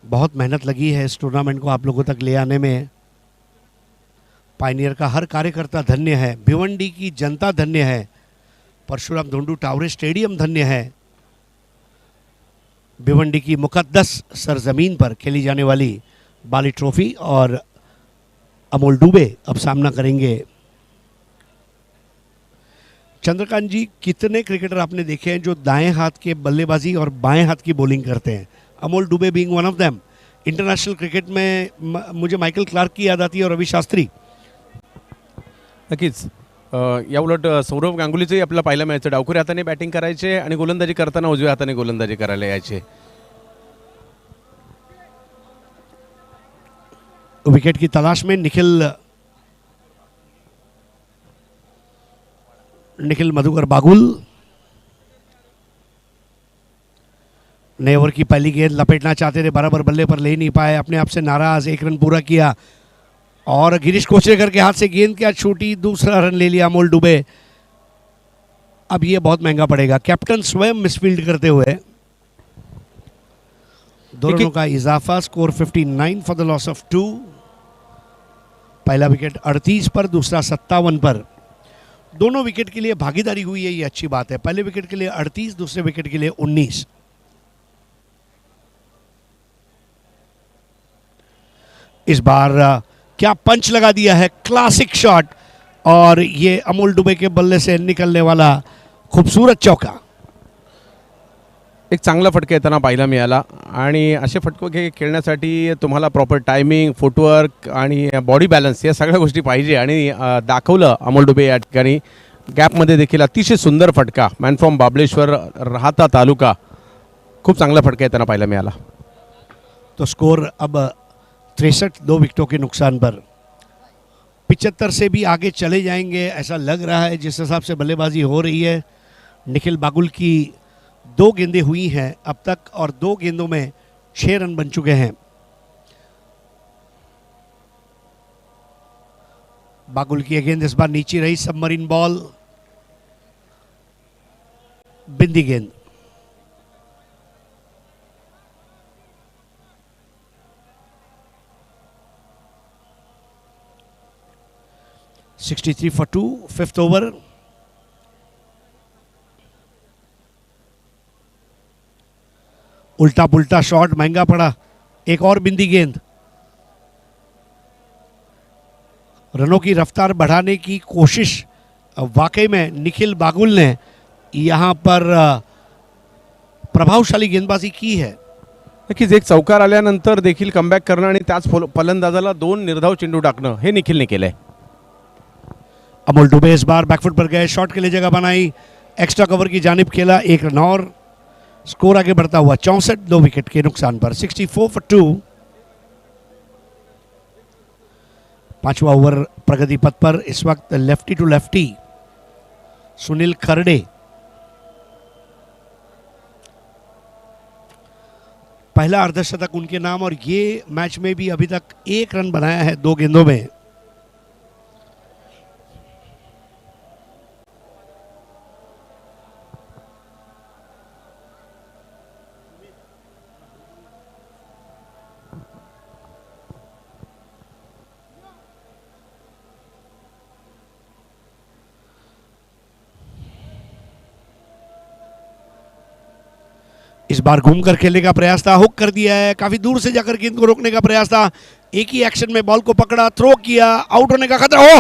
बहुत मेहनत लगी है इस टूर्नामेंट को आप लोगों तक ले आने में। पायनियर का हर कार्यकर्ता धन्य है, भिवंडी की जनता धन्य है, परशुराम धोंडू टावरे स्टेडियम धन्य है। भिवंडी की मुकद्दस सरजमीन पर खेली जाने वाली बाली ट्रॉफी और अमोल डुबे अब सामना करेंगे। चंद्रकांत जी, कितने क्रिकेटर आपने देखे हैं जो दाएं हाथ के बल्लेबाजी और बाएं हाथ की बॉलिंग करते हैं? अमोल डुबे being one of them. International cricket में मुझे माइकल क्लार्क की याद आती है और रवि शास्त्री। नक्कीच या उलट सौरव गांगुलीचंही आपल्याला पाहायला मिळायचं, डावखुऱ्या हाताने बॅटिंग करायचे आणि गोलंदाजी करताना उजव्या हाताने गोलंदाजी करायला यायचे। विकेट की तलाश में निखिल मधुकर बागुल। नए ओवर की पहली गेंद लपेटना चाहते थे, बराबर बल्ले पर ले नहीं पाए, अपने आप से नाराज, एक रन पूरा किया और गिरीश कोचरेकर के हाथ से गेंद क्या छूटी, दूसरा रन ले लिया अमोल डुबे। अब ये बहुत महंगा पड़ेगा, कैप्टन स्वयं मिसफील्ड करते हुए। दो रनों का इजाफा, score 59 for the loss of 2। पहला विकेट 38 पर, दूसरा 57 पर। दोनों विकेट के लिए भागीदारी हुई है, ये अच्छी बात है। पहले विकेट के लिए 38, दूसरे विकेट के लिए 19। इस बार क्या पंच लगा दिया है, क्लासिक शॉट, और ये अमोल डुबे के बल्ले से निकलने वाला खूबसूरत चौका। एक चांगला फटका येताना पाहायला मिळाला आणि असे फटके खेळण्यासाठी तुम्हाला प्रॉपर टायमिंग, फुटवर्क आणि बॉडी बॅलन्स या सगळ्या गोष्टी पाहिजे आणि दाखवलं अमोल डुबे या ठिकाणी। गॅपमध्ये देखील अतिशय सुंदर फटका, मॅन फ्रॉम बाबलेश्वर, राहता तालुका, खूप चांगला फटका येताना पाहायला मिळाला। तो स्कोर अब 63, 2 विकेटों के नुकसान पर। 75 से भी आगे चले जाएंगे ऐसा लग रहा है जिस हिसाब से बल्लेबाजी हो रही है। निखिल बागुल की 2 गेंदें हुई हैं अब तक और 2 गेंदों में 6 रन बन चुके हैं। बागुल की गेंद इस बार नीचे रही, सबमरीन बॉल, बिंदी गेंद। (63 for 2), 5th ओवर। उल्टा पुल्टा शॉट महंगा पड़ा, एक और बिंदी गेंद। रनों की रफ्तार बढ़ाने की कोशिश वाकई में निखिल बागुल ने यहां पर प्रभावशाली गेंदबाजी की है। नक्कीच एक चौकार आल्यानंतर देखील कमबॅक करणं आणि त्याच फलंदाजाला 2 निर्धाव चेंडू टाकणं हे निखिलने केलंय। अमोल डुबे इस बार बैकफुट पर गए, शॉट के लिए जगह बनाई, एक्स्ट्रा कवर की जानिब खेला, 1 रन और। स्कोर आगे बढ़ता हुआ 64, 2 विकेट के नुकसान पर, 64 for 2। 5वां ओवर प्रगति पथ पर इस वक्त lefty to lefty Sunil Kharde. पहला अर्धशतक उनके नाम और ये मैच में भी अभी तक 1 रन बनाया है 2 गेंदों में। इस बार घूमकर खेलने का प्रयास था, हुक कर दिया है, काफी दूर से जाकर गेंद को रोकने का प्रयास था, एक ही एक्शन में बॉल को पकड़ा, थ्रो किया, आउट होने का खतरा। Oh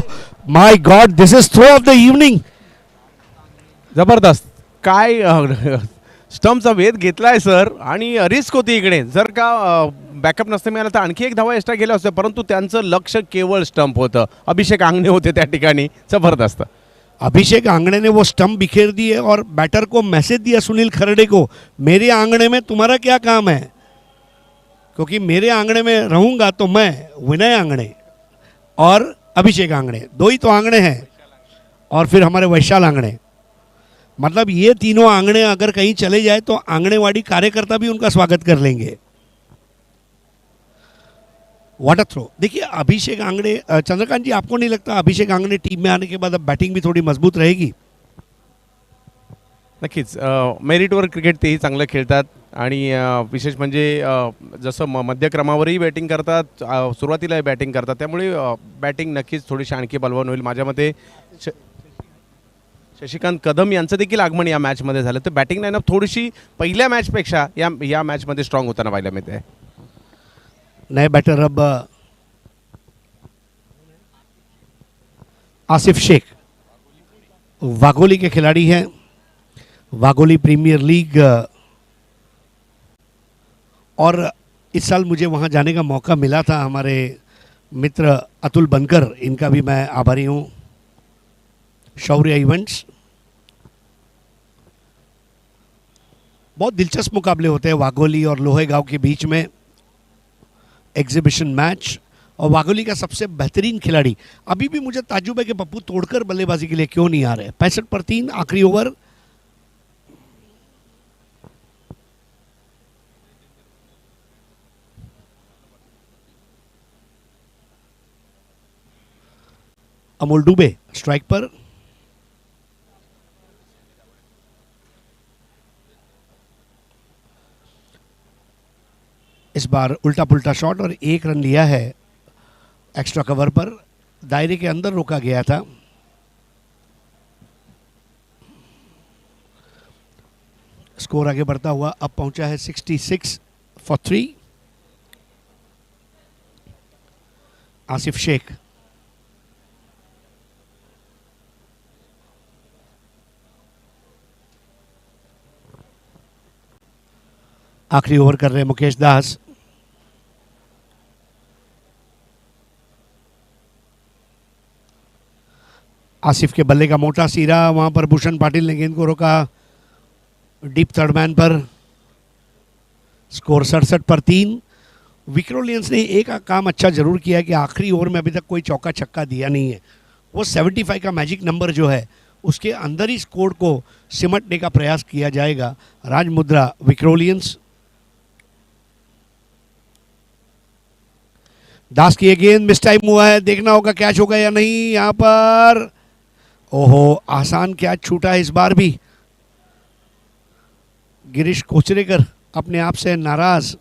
my god, this is throw of the evening. जबरदस्त, काय स्टंपचा वेध घेतलाय सर आणि रिस्क होती इकडे। जर का बॅकअप नसतं मिळालं तर आणखी एक धावा एक्स्ट्रा गेल्या असत्या, परंतु त्यांचं लक्ष केवळ स्टंप होतं। अभिषेक आंगणे होते त्या ठिकाणी, जबरदस्त। अभिषेक आंगणे ने वो स्टंप बिखेर दिए और बैटर को मैसेज दिया सुनील खरडे को, मेरे आंगणे में तुम्हारा क्या काम है, क्योंकि मेरे आंगणे में रहूंगा तो मैं, विनय आंगणे और अभिषेक आंगणे, 2 ही तो आंगणे हैं, और फिर हमारे वैशाल आंगणे। मतलब ये तीनों आंगणे अगर कहीं चले जाए तो आंगणेवाड़ी कार्यकर्ता भी उनका स्वागत कर लेंगे। What a throw. देखिए अभिषेक आंगणे, चंद्रकांत जी आपको नहीं लगता अभिषेक आंगणे टीम में आने के बाद अब बैटिंग भी थोड़ी मजबूत रहेगी? नक्कीच मेरिटवर क्रिकेट तेही चांगलं खेळतात आणि विशेष म्हणजे जसं मध्यक्रमावरही बॅटिंग करतात, सुरुवातीला बॅटिंग करतात, त्यामुळे बॅटिंग नक्कीच थोडीशी आणखी बलवान होईल. माझ्या मते शशिकांत कदम यांचं देखील आगमन या मॅचमध्ये झालं, तर बॅटिंग लाईनअप थोडीशी पहिल्या मॅचपेक्षा या मॅचमध्ये स्ट्रॉंग होताना पाहायला मिळते. नए बैटर अब आसिफ शेख वाघोली के खिलाड़ी हैं, वाघोली प्रीमियर लीग, और इस साल मुझे वहां जाने का मौका मिला था. हमारे मित्र अतुल बनकर, इनका भी मैं आभारी हूं. शौर्य इवेंट्स, बहुत दिलचस्प मुकाबले होते हैं वाघोली और लोहेगांव के बीच में, एग्जीबिशन मैच. और वाघोली का सबसे बेहतरीन खिलाड़ी, अभी भी मुझे ताज्जुब है कि पप्पू तोड़कर बल्लेबाजी के लिए क्यों नहीं आ रहे. 65 पर 3 आखिरी ओवर. अमोल डुबे स्ट्राइक पर. इस बार उल्टा पुल्टा शॉट और 1 रन लिया है एक्स्ट्रा कवर पर. दायरे के अंदर रोका गया था. स्कोर आगे बढ़ता हुआ अब पहुंचा है 66 फॉर 3. आसिफ शेख आखिरी ओवर कर रहे हैं मुकेश दास. आसिफ के बल्ले का मोटा सीरा, वहां पर भूषण पाटिल ने गेंद को रोका डीप थर्ड मैन पर. स्कोर 67 पर 3. विक्रोलियंस ने एक काम अच्छा जरूर किया है कि आखिरी ओवर में अभी तक कोई चौका छक्का दिया नहीं है. वो 75 का मैजिक नंबर जो है उसके अंदर ही स्कोर को सिमटने का प्रयास किया जाएगा. राज मुद्रा विक्रोलियंस. दास की ये गेंद मिस टाइम हुआ है, देखना होगा कैच होगा या नहीं. यहां पर ओहो, आसान कैच छूटा है इस बार भी. गिरीश कोचरेकर अपने आप से नाराज.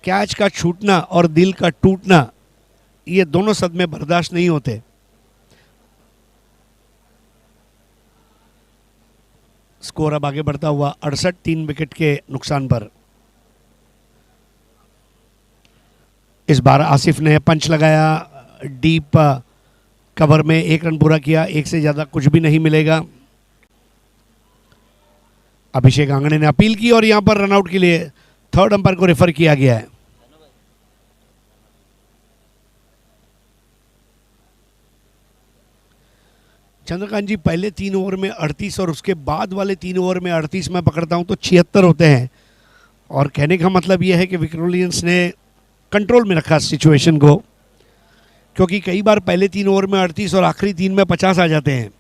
कैच का छूटना और दिल का टूटना, ये दोनों सदमे बर्दाश्त नहीं होते. स्कोर अब आगे बढ़ता हुआ 68, 3 विकेट के नुकसान पर. इस बार आसिफ ने पंच लगाया, डीप कवर में 1 रन पूरा किया. 1 से ज्यादा कुछ भी नहीं मिलेगा. अभिषेक आंगणे ने अपील की और यहां पर रनआउट के लिए थर्ड अंपायर को रेफर किया गया है. चंद्रकांत जी, पहले 3 ओवर में 38 और उसके बाद वाले 3 ओवर में 38 में पकड़ता हूं तो 76 होते हैं. और कहने का मतलब यह है कि विक्रोलियंस ने कंट्रोल में रखा सिचुएशन को, क्योंकि कई बार पहले 3 ओवर में 38 और आखिरी 3 में 50 आ जाते हैं.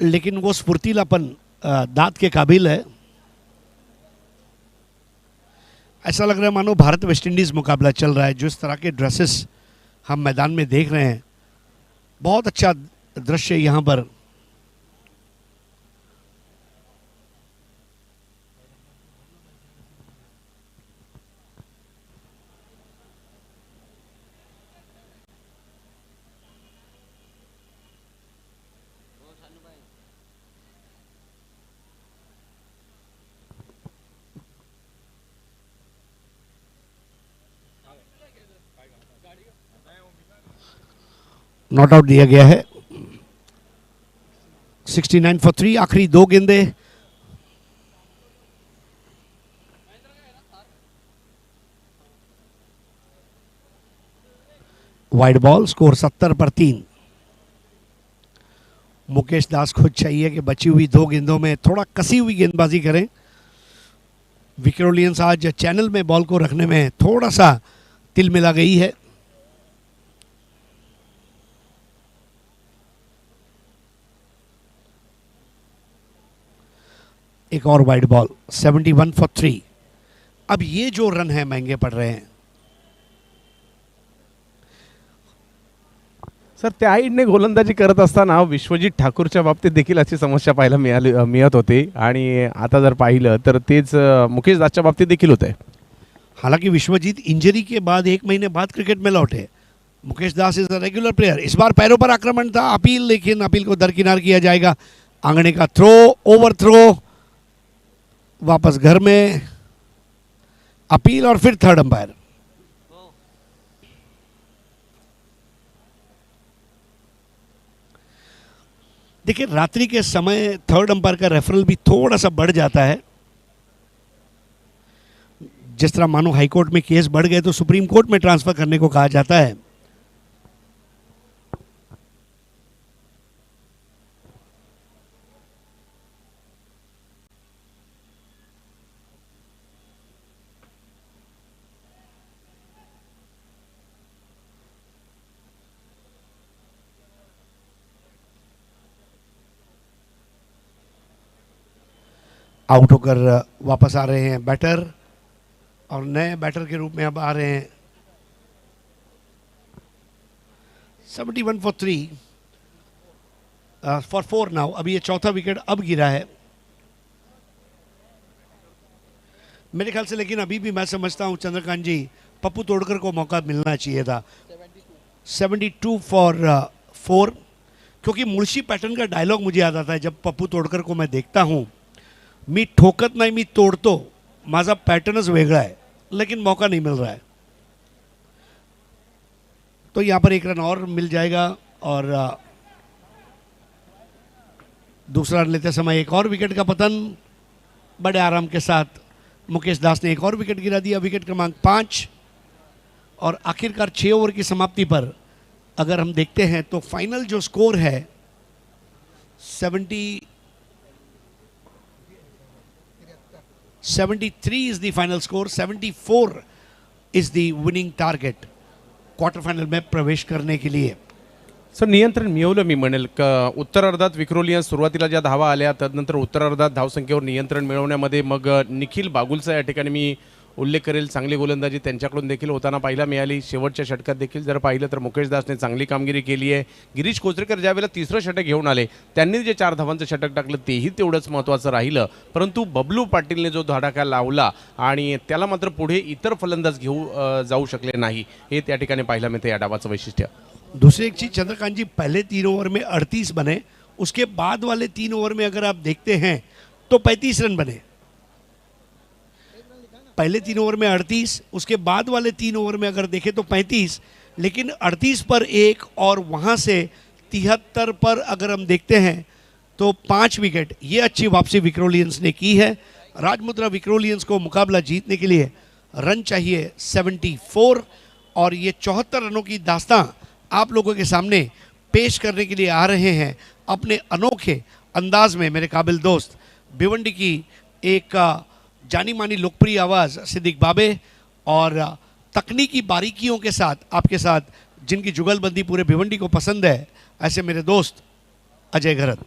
लेकिन वो स्फूर्तिलापन दांत के काबिल है. ऐसा लग रहा है मानो भारत वेस्ट इंडीज मुकाबला चल रहा है. जिस तरह के ड्रेसेस हम मैदान में देख रहे हैं, बहुत अच्छा दृश्य यहां पर. नॉट आउट दिया गया है. 69 फॉर 3. आखिरी 2 गेंदे. Wide ball. स्कोर 70 पर 3. मुकेश दास को चाहिए कि बची हुई 2 गेंदों में थोड़ा कसी हुई गेंदबाजी करें. विक्रोलियंस आज चैनल में बॉल को रखने में थोड़ा सा तिल मिला गई है. एक और वाइड बॉल, 71 फॉर 3। अब ये जो रन है महंगे पड़ रहे हैं। सर त्या आईडने गोलंदाजी करत असताना विश्वजित ठाकूरच्या बाबतीत देखील अशी समस्या पाहायला मिळत होती आणि आता जर पाहिलं तर तेच मुकेश दासच्या बाबतीत देखील होत आहे. हालांकि विश्वजीत इंजरी के बाद 1 महीने बाद क्रिकेट में लौटे। मुकेश दास इज अ रेगुलर प्लेयर। इस बार पैरों पर आक्रमण था, अपील, लेकिन अपील को दरकिनार किया जाएगा। आंगणे का थ्रो, ओवर थ्रो, वापस घर में अपील और फिर थर्ड अंपायर। देखिए रात्रि के समय थर्ड अंपायर का रेफरल भी थोड़ा सा बढ़ जाता है। जिस तरह मानो हाईकोर्ट में केस बढ़ गए तो सुप्रीम कोर्ट में ट्रांसफर करने को कहा जाता है। आउट होकर वापस आ रहे हैं बैटर और नए बैटर के रूप में अब आ रहे हैं 71 फॉर 3 फॉर 4 नाउ। अभी ये चौथा विकेट अब गिरा है मेरे ख्याल से, लेकिन अभी भी मैं समझता हूं चंद्रकांत जी पप्पू तोड़कर को मौका मिलना चाहिए था। 72 फॉर 4, क्योंकि मुंशी पैटर्न का डायलॉग मुझे याद आता है जब पप्पू तोड़कर को मैं देखता हूं, मी ठोकत नाही मी तोड़तो, माझा पॅटर्नच वेगळा आहे, लेकिन मौका नहीं मिल रहा है। तो यहां पर एक रन और मिल जाएगा और दूसरा रन लेते समय एक और विकेट का पतन। बड़े आराम के साथ मुकेश दास ने एक और विकेट गिरा दिया, विकेट क्रमांक 5। और आखिरकार 6 ओवर की समाप्ति पर अगर हम देखते हैं तो फाइनल जो स्कोर है 73 is the final score, 74 is the winning target quarter final में प्रवेश करने के लिए। सर नियंत्रण मिळवलं मी म्हणेल का उत्तरार्धात विक्रोलियन सुरुवातीला ज्या धावा आल्या तदनंतर उत्तरार्धात धावसंख्येवर नियंत्रण मिळवण्यामध्ये मग निखिल बागुलचा या ठिकाणी मी उल्लेख करेल। चांगली गोलंदाजी त्यांच्याकडून देखील होताना पाहायला मिळाली। शेवटच्या षटकात देखील जर पाहिलं तर मुकेश दासने चांगली कामगिरी केली आहे। गिरीश कोचरेकर ज्यावेळेला तिसरं षटक घेऊन आले त्यांनी जे 4 धावांचं षटक टाकलं तेही तेवढंच महत्त्वाचं राहिलं, परंतु बबलू पाटीलने जो धडाका लावला आणि त्याला मात्र पुढे इतर फलंदाज जाऊ शकले नाही, हे त्या ठिकाणी पाहायला मिळतं या डावाचं वैशिष्ट्य। दूसरी एक चीज चंद्रकांत जी, पहले 3 ओवर में 38 बने, उसके बाद वाले 3 ओवर में अगर आप देखते हैं तो 35 रन बने। पहले 3 ओवर में 38, उसके बाद वाले 3 ओवर में अगर देखें तो 35, लेकिन 38 पर 1 और वहाँ से 73 पर अगर हम देखते हैं तो 5 विकेट। ये अच्छी वापसी विक्रोलियंस ने की है। राजमुद्रा विक्रोलियंस को मुकाबला जीतने के लिए रन चाहिए 74 और ये 74 रनों की दास्तां आप लोगों के सामने पेश करने के लिए आ रहे हैं अपने अनोखे अंदाज में। मेरे काबिल दोस्त भिवंडी की एक जानी मानी लोकप्रिय आवाज़ सिद्दीक बाबे और तकनीकी बारीकियों के साथ आपके साथ जिनकी जुगलबंदी पूरे भिवंडी को पसंद है, ऐसे मेरे दोस्त Ajay Gharat.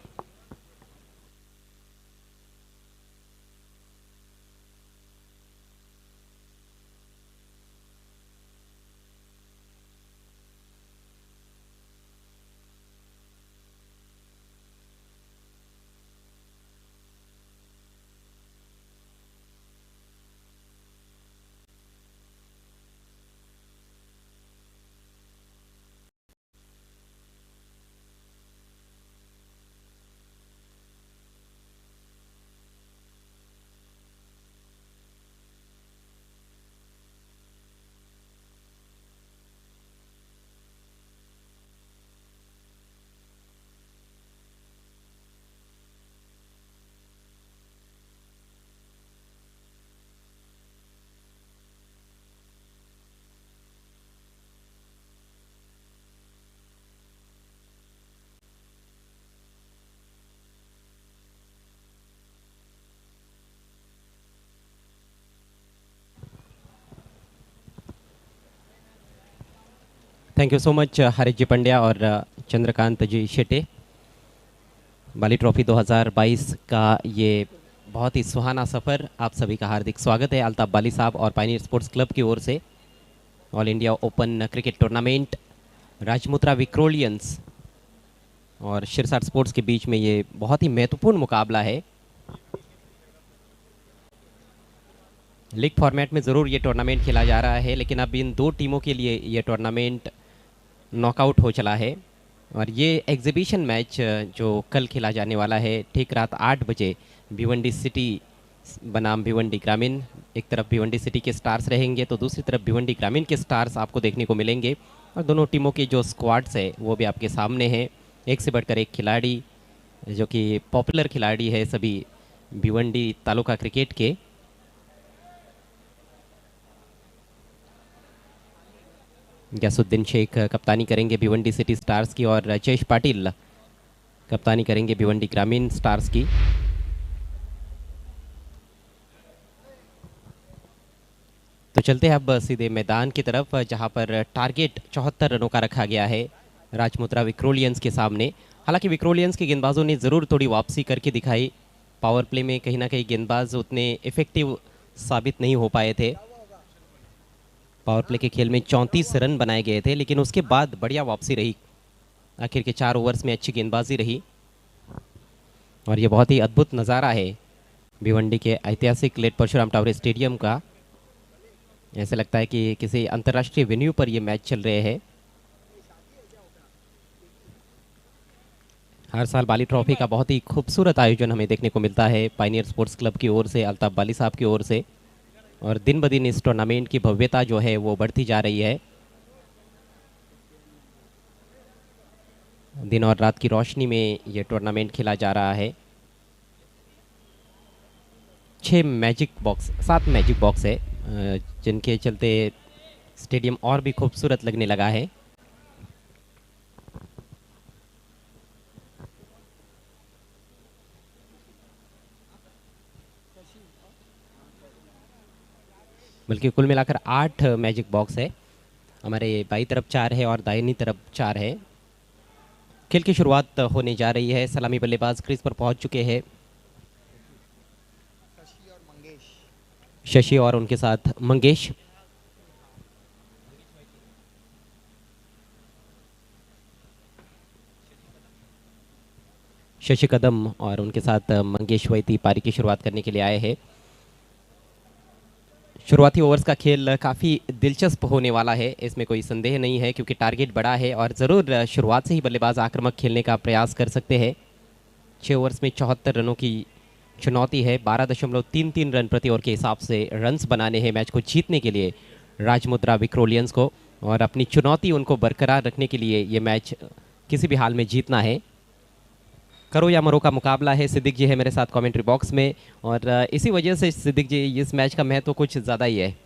Thank you so much Harish ji Pandya और चंद्रकांत जी शेटे। बाली ट्रॉफी 2022 का ये बहुत ही सुहाना सफ़र। आप सभी का हार्दिक स्वागत है अल्ताफ बाली साहब और पायनियर स्पोर्ट्स क्लब की ओर से all India open cricket tournament Rajmudra Vikrolians और शिरसाट स्पोर्ट्स के बीच में ये बहुत ही महत्वपूर्ण मुकाबला है। लीग फॉर्मेट में ज़रूर ये टूर्नामेंट खेला जा रहा है, लेकिन अब इन दो टीमों के लिए ये टूर्नामेंट नॉकआउट हो चला है और ये एग्जीबिशन मैच जो कल खेला जाने वाला है ठीक रात 8 बजे भिवंडी सिटी बनाम भिवंडी ग्रामीण, एक तरफ भिवंडी सिटी के स्टार्स रहेंगे तो दूसरी तरफ भिवंडी ग्रामीण के स्टार्स आपको देखने को मिलेंगे और दोनों टीमों के जो स्क्वाड्स है वो भी आपके सामने हैं। एक से बढ़कर एक खिलाड़ी जो कि पॉपुलर खिलाड़ी है सभी भिवंडी तालुका क्रिकेट के। गैसुद्दीन शेख कप्तानी करेंगे भिवंडी सिटी स्टार्स की और राजेश पाटिल कप्तानी करेंगे भिवंडी ग्रामीण स्टार्स की। तो चलते हैं अब सीधे मैदान की तरफ जहां पर टारगेट 74 रनों का रखा गया है राजमुद्रा विक्रोलियंस के सामने। हालांकि विक्रोलियंस के गेंदबाजों ने ज़रूर थोड़ी वापसी करके दिखाई। पावर प्ले में कहीं ना कहीं गेंदबाज उतने इफेक्टिव साबित नहीं हो पाए थे। पावर प्ले के खेल में 34 रन बनाए गए थे, लेकिन उसके बाद बढ़िया वापसी रही। आखिर के 4 ओवर्स में अच्छी गेंदबाजी रही और ये बहुत ही अद्भुत नज़ारा है भिवंडी के ऐतिहासिक लेट परशुराम टावर स्टेडियम का। ऐसे लगता है कि किसी अंतर्राष्ट्रीय वेन्यू पर ये मैच चल रहे हैं। हर साल बाली ट्रॉफी का बहुत ही खूबसूरत आयोजन हमें देखने को मिलता है पायनियर स्पोर्ट्स क्लब की ओर से, अल्ताफ बाली साहब की ओर से, और दिन ब दिन इस टूर्नामेंट की भव्यता जो है वो बढ़ती जा रही है। दिन और रात की रोशनी में ये टूर्नामेंट खेला जा रहा है। 7 मैजिक बॉक्स है जिनके चलते स्टेडियम और भी खूबसूरत लगने लगा है। बल्कि कुल मिलाकर 8 मैजिक बॉक्स है। हमारे बाई तरफ 4 है और दाहिनी तरफ 4 है। खेल की शुरुआत होने जा रही है। सलामी बल्लेबाज क्रीज पर पहुंच चुके हैं शशि और उनके साथ मंगेश। शशि कदम और उनके साथ मंगेश वैती पारी की शुरुआत करने के लिए आए हैं। शुरुआती ओवर्स का खेल काफ़ी दिलचस्प होने वाला है, इसमें कोई संदेह नहीं है, क्योंकि टारगेट बड़ा है और ज़रूर शुरुआत से ही बल्लेबाज आक्रामक खेलने का प्रयास कर सकते हैं। 6 ओवर्स में 74 रनों की चुनौती है। 12.33 रन प्रति ओवर के हिसाब से रन्स बनाने हैं मैच को जीतने के लिए राजमुद्रा विक्रोलियंस को, और अपनी चुनौती उनको बरकरार रखने के लिए ये मैच किसी भी हाल में जीतना है। करो या मरो का मुकाबला है। सिद्दीक जी है मेरे साथ कमेंट्री बॉक्स में, और इसी वजह से सिद्दीक जी इस मैच का महत्व कुछ ज़्यादा ही है।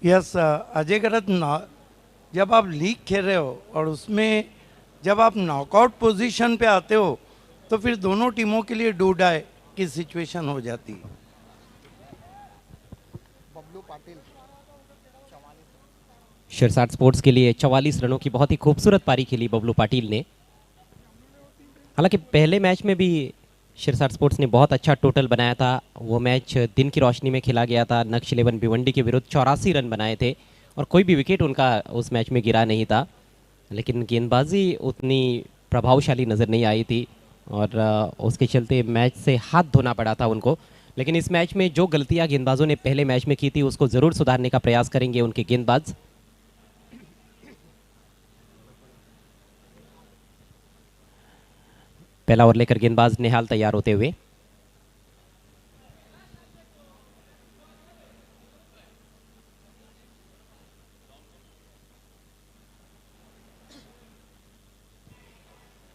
यस अजय गरत, जब आप लीग खेल रहे हो और उसमें जब आप नॉकआउट पोजीशन पे आते हो तो फिर दोनों टीमों के लिए डू डाई की सिचुएशन हो जाती है। शिरसाट स्पोर्ट्स के लिए 44 रनों की बहुत ही खूबसूरत पारी खेली बबलू पाटिल ने। हालांकि पहले मैच में भी शिरसाट स्पोर्ट्स ने बहुत अच्छा टोटल बनाया था। वो मैच दिन की रोशनी में खेला गया था। नक्श 11 भिवंडी के विरुद्ध 84 रन बनाए थे और कोई भी विकेट उनका उस मैच में गिरा नहीं था, लेकिन गेंदबाजी उतनी प्रभावशाली नज़र नहीं आई थी और उसके चलते मैच से हाथ धोना पड़ा था उनको। लेकिन इस मैच में जो गलतियां गेंदबाजों ने पहले मैच में की थी उसको ज़रूर सुधारने का प्रयास करेंगे उनके गेंदबाज। पहला ओवर लेकर गेंदबाज निहाल तैयार होते हुए।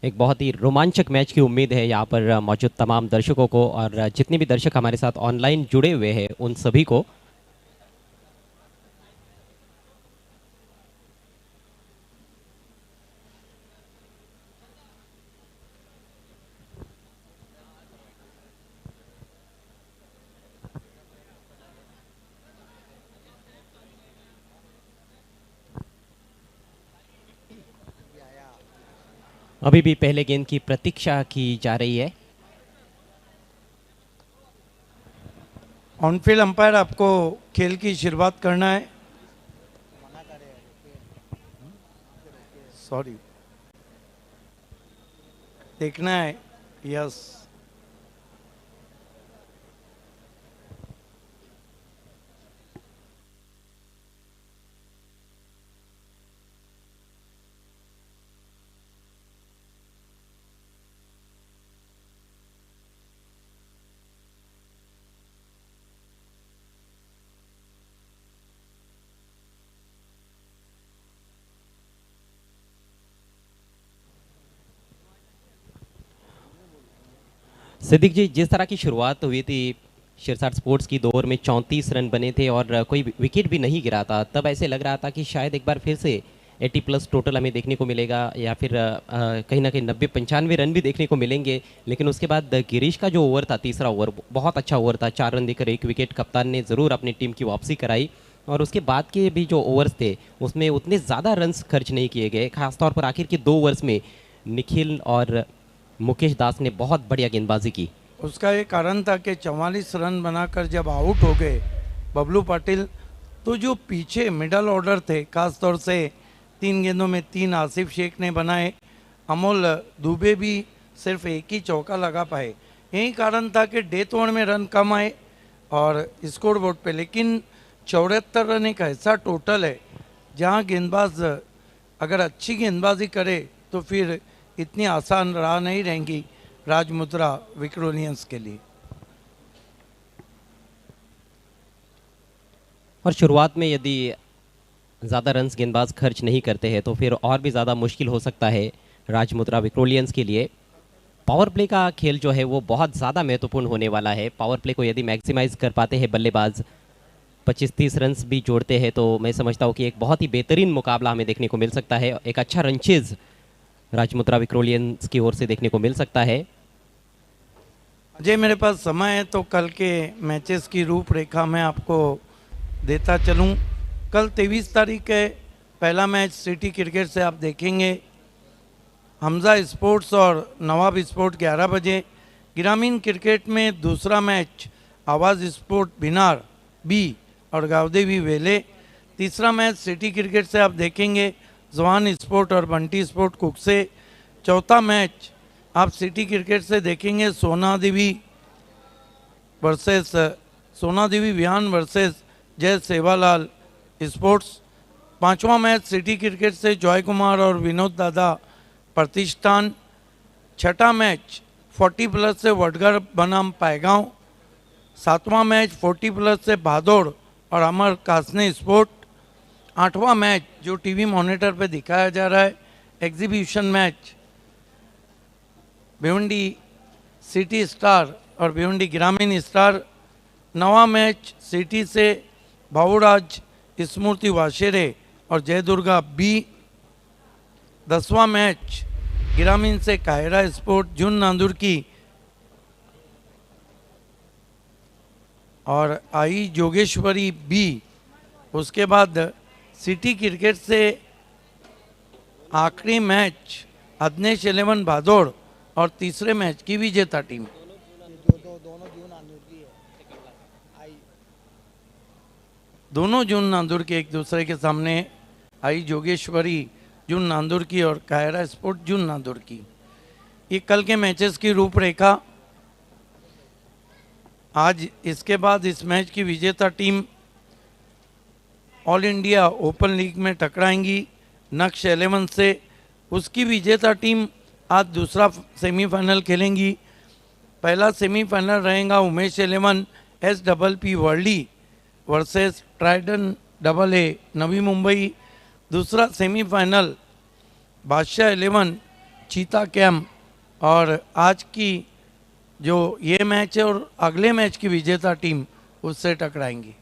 एक बहुत ही रोमांचक मैच की उम्मीद है यहाँ पर मौजूद तमाम दर्शकों को, और जितने भी दर्शक हमारे साथ ऑनलाइन जुड़े हुए हैं उन सभी को। अभी भी पहले गेंद की प्रतीक्षा की जा रही है। ऑन फील्ड अंपायर आपको खेल की शुरुआत करना है। सॉरी, देखना है। यस, सिद्दीक जी, जिस तरह की शुरुआत हुई थी शिरसाट स्पोर्ट्स की, 2 ओवर में 34 रन बने थे और कोई विकेट भी नहीं गिरा था, तब ऐसे लग रहा था कि शायद एक बार फिर से 80 प्लस टोटल हमें देखने को मिलेगा या फिर कहीं ना कहीं 90-95 रन भी देखने को मिलेंगे। लेकिन उसके बाद गिरीश का जो ओवर था, तीसरा ओवर, बहुत अच्छा ओवर था, 4 रन देकर 1 विकेट, कप्तान ने ज़रूर अपनी टीम की वापसी कराई। और उसके बाद के भी जो ओवर्स थे उसमें उतने ज़्यादा रन्स खर्च नहीं किए गए, खासतौर पर आखिर के 2 ओवर्स में निखिल और मुकेश दास ने बहुत बढ़िया गेंदबाजी की। उसका ये कारण था कि 44 रन बनाकर जब आउट हो गए बबलू पाटिल, तो जो पीछे मिडल ऑर्डर थे, खास तौर से 3 गेंदों में 3 आसिफ शेख ने बनाए, अमोल दुबे भी सिर्फ एक ही चौका लगा पाए। यही कारण था कि डेथ ओवर में रन कम आए और स्कोर बोर्ड पे। लेकिन 74 रन एक ऐसा टोटल है जहां गेंदबाज अगर अच्छी गेंदबाजी करे तो फिर इतनी आसान राह नहीं रहेंगी राजमुद्रा विक्रोलियंस के लिए। और शुरुआत में यदि ज़्यादा रन्स गेंदबाज खर्च नहीं करते हैं तो फिर और भी ज़्यादा मुश्किल हो सकता है राजमुद्रा विक्रोलियंस के लिए। पावर प्ले का खेल जो है वो बहुत ज़्यादा महत्वपूर्ण होने वाला है। पावर प्ले को यदि मैक्सिमाइज कर पाते हैं बल्लेबाज, 25-30 रन्स भी जोड़ते हैं, तो मैं समझता हूँ कि एक बहुत ही बेहतरीन मुकाबला हमें देखने को मिल सकता है। एक अच्छा रनचेज राजमुद्रा विक्रोलियंस की ओर से देखने को मिल सकता है। अजय, मेरे पास समय है तो कल के मैचेस की रूपरेखा मैं आपको देता चलूं। कल 23 तारीख है, पहला मैच सिटी क्रिकेट से आप देखेंगे। हमजा स्पोर्ट्स और नवाब स्पोर्ट 11 बजे। ग्रामीण क्रिकेट में दूसरा मैच आवाज़ स्पोर्ट बिनार बी और गावदेवी वेले। तीसरा मैच सिटी क्रिकेट से आप देखेंगे जवान स्पोर्ट और बंटी स्पोर्ट कुक से। चौथा मैच आप सिटी क्रिकेट से देखेंगे सोना देवी वर्सेस सोना देवी विहान वर्सेस जय सेवालाल स्पोर्ट्स। पांचवा मैच सिटी क्रिकेट से जॉय कुमार और विनोद दादा प्रतिष्ठान। छठा मैच 40 प्लस से वडगर बनाम पायगांव। सातवां मैच 40 प्लस से भादौड़ और अमर कासने स्पोर्ट। आठवां मैच जो टीवी मॉनिटर पे दिखाया जा रहा है, exhibition match Bhiwandi city star और भिवंडी ग्रामीण स्टार। नवा मैच सिटी से भावराज स्मृति वाशेरे और जयदुर्गा बी। 10वां मैच ग्रामीण से कायरा स्पोर्ट जुन नांदुर की और आई जोगेश्वरी बी। उसके बाद सिटी क्रिकेट से आखिरी मैच अदनेश 11 भादौड़ और तीसरे मैच की विजेता टीम। दोनों जून नांदुर के एक दूसरे के सामने, आई जोगेश्वरी जून नांदुर की और कायरा स्पोर्ट जून नांदुर की। ये कल के मैचेस की रूपरेखा। आज इसके बाद इस मैच की विजेता team all India open league में टकराएंगी नक्श 11 से। उसकी विजेता टीम आज दूसरा सेमीफाइनल खेलेंगी। पहला सेमीफाइनल रहेगा Umesh 11 SPP Worli versus Trident AA Navi Mumbai. दूसरा सेमीफाइनल बादशाह 11 चीता कैम्प। और आज की जो ये मैच है और अगले मैच की विजेता टीम उससे टकराएंगी।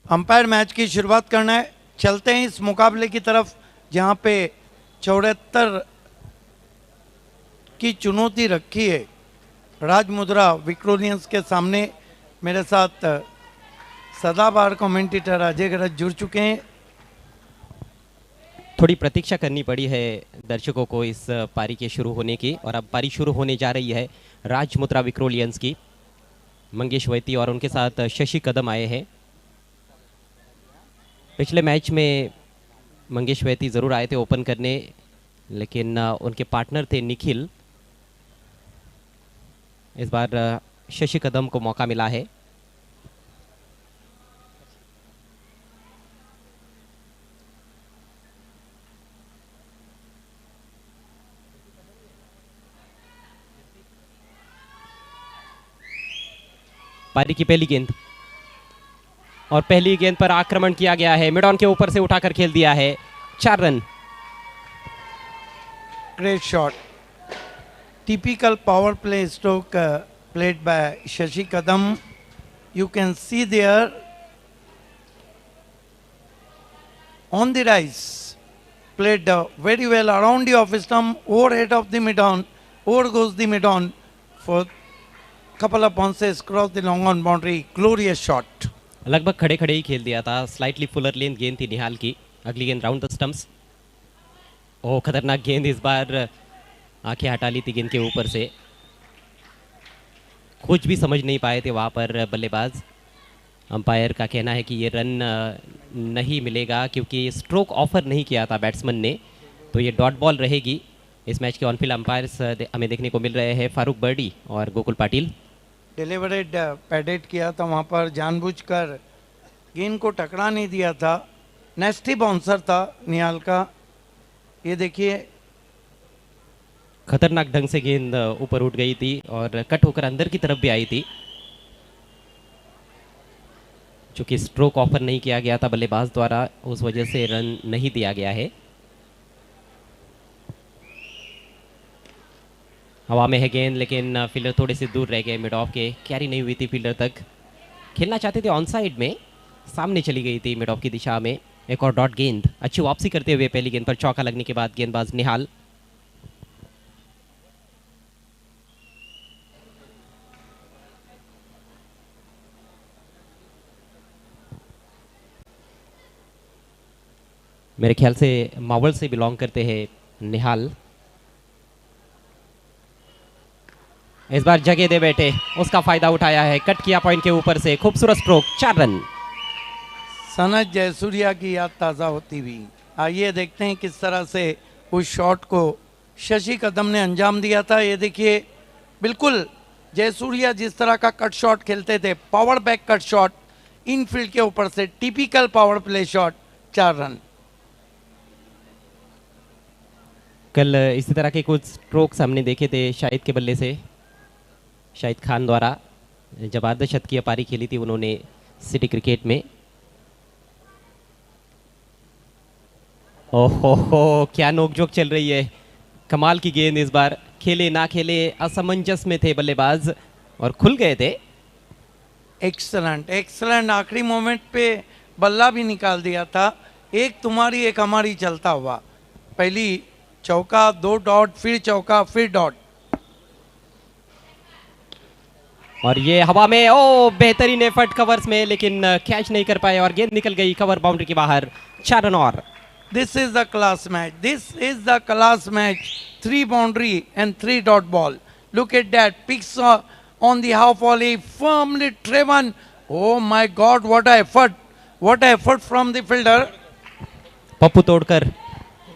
अंपायर मैच की शुरुआत करना है। चलते हैं इस मुकाबले की तरफ जहां पे 74 की चुनौती रखी है राजमुद्रा विक्रोलियंस के सामने। मेरे साथ सदाबहार कमेंटेटर अजय गरज जुड़ चुके हैं। थोड़ी प्रतीक्षा करनी पड़ी है दर्शकों को इस पारी के शुरू होने की, और अब पारी शुरू होने जा रही है राजमुद्रा विक्रोलियंस की। मंगेश वैती और उनके साथ शशि कदम आए हैं। पिछले मैच में मंगेश वैती ज़रूर आए थे ओपन करने, लेकिन उनके पार्टनर थे निखिल। इस बार शशि कदम को मौका मिला है। पारी की पहली गेंद, और पहली गेंद पर आक्रमण किया गया है। मिड ऑन के ऊपर से उठाकर खेल दिया है, 4 run. Great shot, typical power play stroke played by Shashi Kadam. You can see there on the rise, played very well around the off stump, overhead of the mid on, over goes the mid on for couple of bounces, cross the long on boundary, glorious shot. लगभग खड़े खड़े ही खेल दिया था। Slightly Fuller length गेंद थी निहाल की। अगली गेंद राउंड द स्टंप्स। ओह, खतरनाक गेंद, इस बार आंखें हटा ली थी गेंद के ऊपर से। कुछ भी समझ नहीं पाए थे वहाँ पर बल्लेबाज। अंपायर का कहना है कि ये रन नहीं मिलेगा क्योंकि स्ट्रोक ऑफर नहीं किया था बैट्समैन ने, तो ये डॉट बॉल रहेगी। इस मैच के ऑनफील्ड अंपायर्स हमें देखने को मिल रहे हैं फारूक बर्डी और गोकुल पाटिल। डिलीवरेड पैडेड किया था वहाँ पर, जानबूझकर गेंद को टकरा नहीं दिया था। नेस्टी बाउंसर था निहाल का। ये देखिए, खतरनाक ढंग से गेंद ऊपर उठ गई थी और कट होकर अंदर की तरफ भी आई थी। चूंकि स्ट्रोक ऑफर नहीं किया गया था बल्लेबाज द्वारा, उस वजह से रन नहीं दिया गया है। हवा में है गेंद, लेकिन फील्डर थोड़े से दूर रह गए मिड ऑफ के। कैरी नहीं हुई थी फील्डर तक। खेलना चाहते थे ऑन साइड में, सामने चली गई थी मिड ऑफ की दिशा में। एक और डॉट गेंद, अच्छी वापसी करते हुए पहली गेंद पर चौका लगने के बाद गेंदबाज निहाल। मेरे ख्याल से मावल से बिलोंग करते हैं निहाल। इस बार जगह दे बैठे, उसका फायदा उठाया है, कट किया पॉइंट के ऊपर से। खूबसूरत स्ट्रोक, 4 रन। सनत जयसूर्या की याद ताज़ा होती हुई। आइए देखते हैं किस तरह से उस शॉट को शशि कदम ने अंजाम दिया था। ये देखिए, बिल्कुल जयसूर्या जिस तरह का कट शॉट खेलते थे, power back cut shot Enfield के ऊपर से, typical power play shot, 4 run. कल इसी तरह के कुछ स्ट्रोक्स हमने देखे थे शाहिद के बल्ले से, शाहिद खान द्वारा। जब अर्धशतकीय पारी खेली थी उन्होंने सिटी क्रिकेट में। ओहो, क्या नोकझोंक चल रही है। कमाल की गेंद, इस बार खेले ना खेले असमंजस में थे बल्लेबाज और खुल गए थे। एक्सलेंट एक्सलेंट, आखिरी मोमेंट पे बल्ला भी निकाल दिया था। एक तुम्हारी एक हमारी चलता हुआ, पहली चौका, 2 डॉट, फिर चौका, फिर डॉट। और ये हवा में, ओ बेहतरीन एफर्ट कवर्स में, लेकिन कैच नहीं कर पाए और गेंद निकल गई कवर बाउंड्री के बाहर। 4 रन और। This is the class match. This is the class match. 3 boundary and 3 dot ball. Look at that. Picks on the half volley, firmly driven. Oh my God, what a effort. What a effort from the fielder. Pappu तोड़कर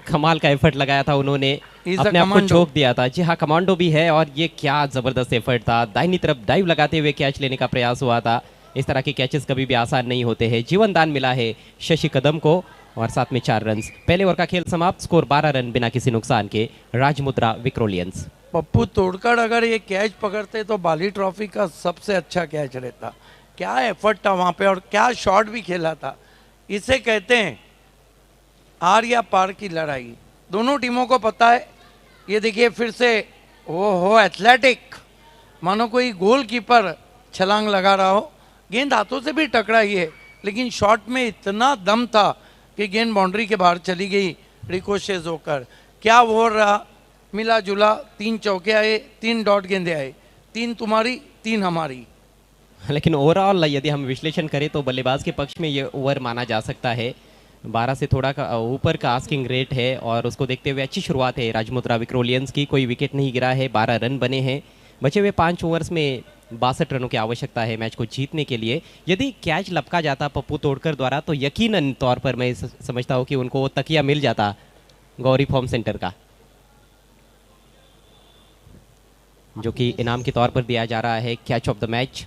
कमाल का effort लगाया था उन्होंने, He's a अपने आप को commando. चौक दिया था। जी हाँ, कमांडो भी है। और ये क्या जबरदस्त एफर्ट था। दाहिनी तरफ डाइव लगाते हुए कैच लेने का प्रयास हुआ था। इस तरह के कैचेस कभी भी आसान नहीं होते हैं। जीवन दान मिला है शशि कदम को और साथ में 4 रन। पहले ओवर का खेल समाप्त, स्कोर 12 रन बिना किसी नुकसान के, राजमुद्रा विक्रोलियंस। पप्पू तोड़कर अगर ये कैच पकड़ते तो बाली ट्रॉफी का सबसे अच्छा कैच रहता। क्या एफर्ट था वहाँ पे और क्या शॉट भी खेला था। इसे कहते हैं आर या पार की लड़ाई। दोनों टीमों को पता है। ये देखिए फिर से, वो हो एथलेटिक, मानो कोई गोलकीपर छलांग लगा रहा हो। गेंद हाथों से भी टकराई है, लेकिन शॉट में इतना दम था कि गेंद बाउंड्री के बाहर चली गई रिकोशेज होकर। क्या ओवर रहा, मिला जुला, 3 चौके आए, 3 डॉट गेंदे आए, 3 तुम्हारी 3 हमारी। लेकिन ओवरऑल यदि हम विश्लेषण करें तो बल्लेबाज के पक्ष में ये ओवर माना जा सकता है। 12 से थोड़ा का ऊपर का आस्किंग रेट है और उसको देखते हुए अच्छी शुरुआत है राजमुद्रा विक्रोलियंस की। कोई विकेट नहीं गिरा है, 12 रन बने हैं। बचे हुए 5 ओवर्स में 62 रनों की आवश्यकता है मैच को जीतने के लिए। यदि कैच लपका जाता पप्पू तोड़कर द्वारा तो यकीनन तौर पर मैं समझता हूँ कि उनको तकिया मिल जाता गौरी फॉर्म सेंटर का, जो कि इनाम के तौर पर दिया जा रहा है कैच ऑफ द मैच।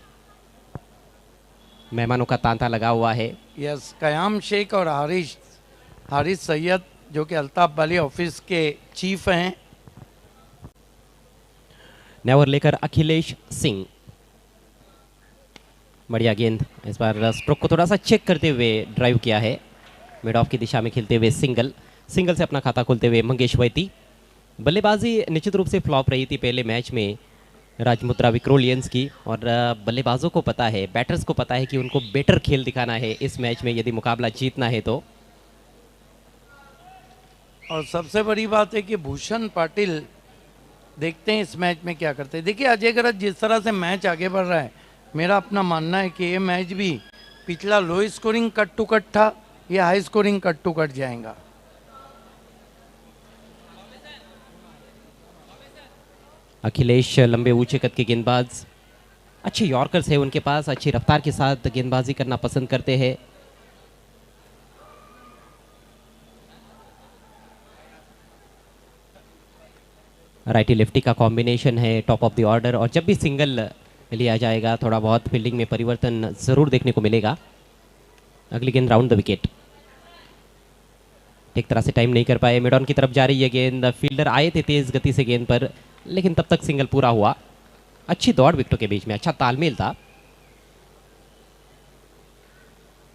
मेहमानों का तांता लगा हुआ है। यस, कयाम शेख और हारिस सैयद जो कि अल्ताफ वाली ऑफिस के चीफ हैं। नेवर लेकर अखिलेश सिंह, बढ़िया गेंद। इस बार स्ट्रोक को थोड़ा सा चेक करते हुए ड्राइव किया है, मिड ऑफ की दिशा में खेलते हुए सिंगल से अपना खाता खोलते हुए मंगेश वैती। बल्लेबाजी निश्चित रूप से फ्लॉप रही थी पहले मैच में राजमुद्रा विक्रोलियंस की, और बल्लेबाजों को पता है, बैटर्स को पता है कि उनको बेटर खेल दिखाना है इस मैच में यदि मुकाबला जीतना है तो। और सबसे बड़ी बात है कि भूषण पाटिल देखते हैं इस मैच में क्या करते हैं। देखिए अजय गरज जिस तरह से मैच आगे बढ़ रहा है, मेरा अपना मानना है कि ये मैच भी पिछला low scoring cut to cut था, ये high scoring cut to cut जाएगा। अखिलेश लंबे ऊंचे कद के गेंदबाज, अच्छे यॉर्कर्स है उनके पास, अच्छी रफ्तार के साथ गेंदबाजी करना पसंद करते हैं। राइटी लेफ्टी का कॉम्बिनेशन है टॉप ऑफ द ऑर्डर, और जब भी सिंगल लिया जाएगा थोड़ा बहुत फील्डिंग में परिवर्तन जरूर देखने को मिलेगा। अगली गेंद राउंड द विकेट, ठीक तरह से टाइम नहीं कर पाए, मिड ऑन की तरफ जा रही है गेंद। फील्डर आए थे तेज गति से गेंद पर, लेकिन तब तक सिंगल पूरा हुआ। अच्छी दौड़ विकेटों के बीच में, अच्छा तालमेल था।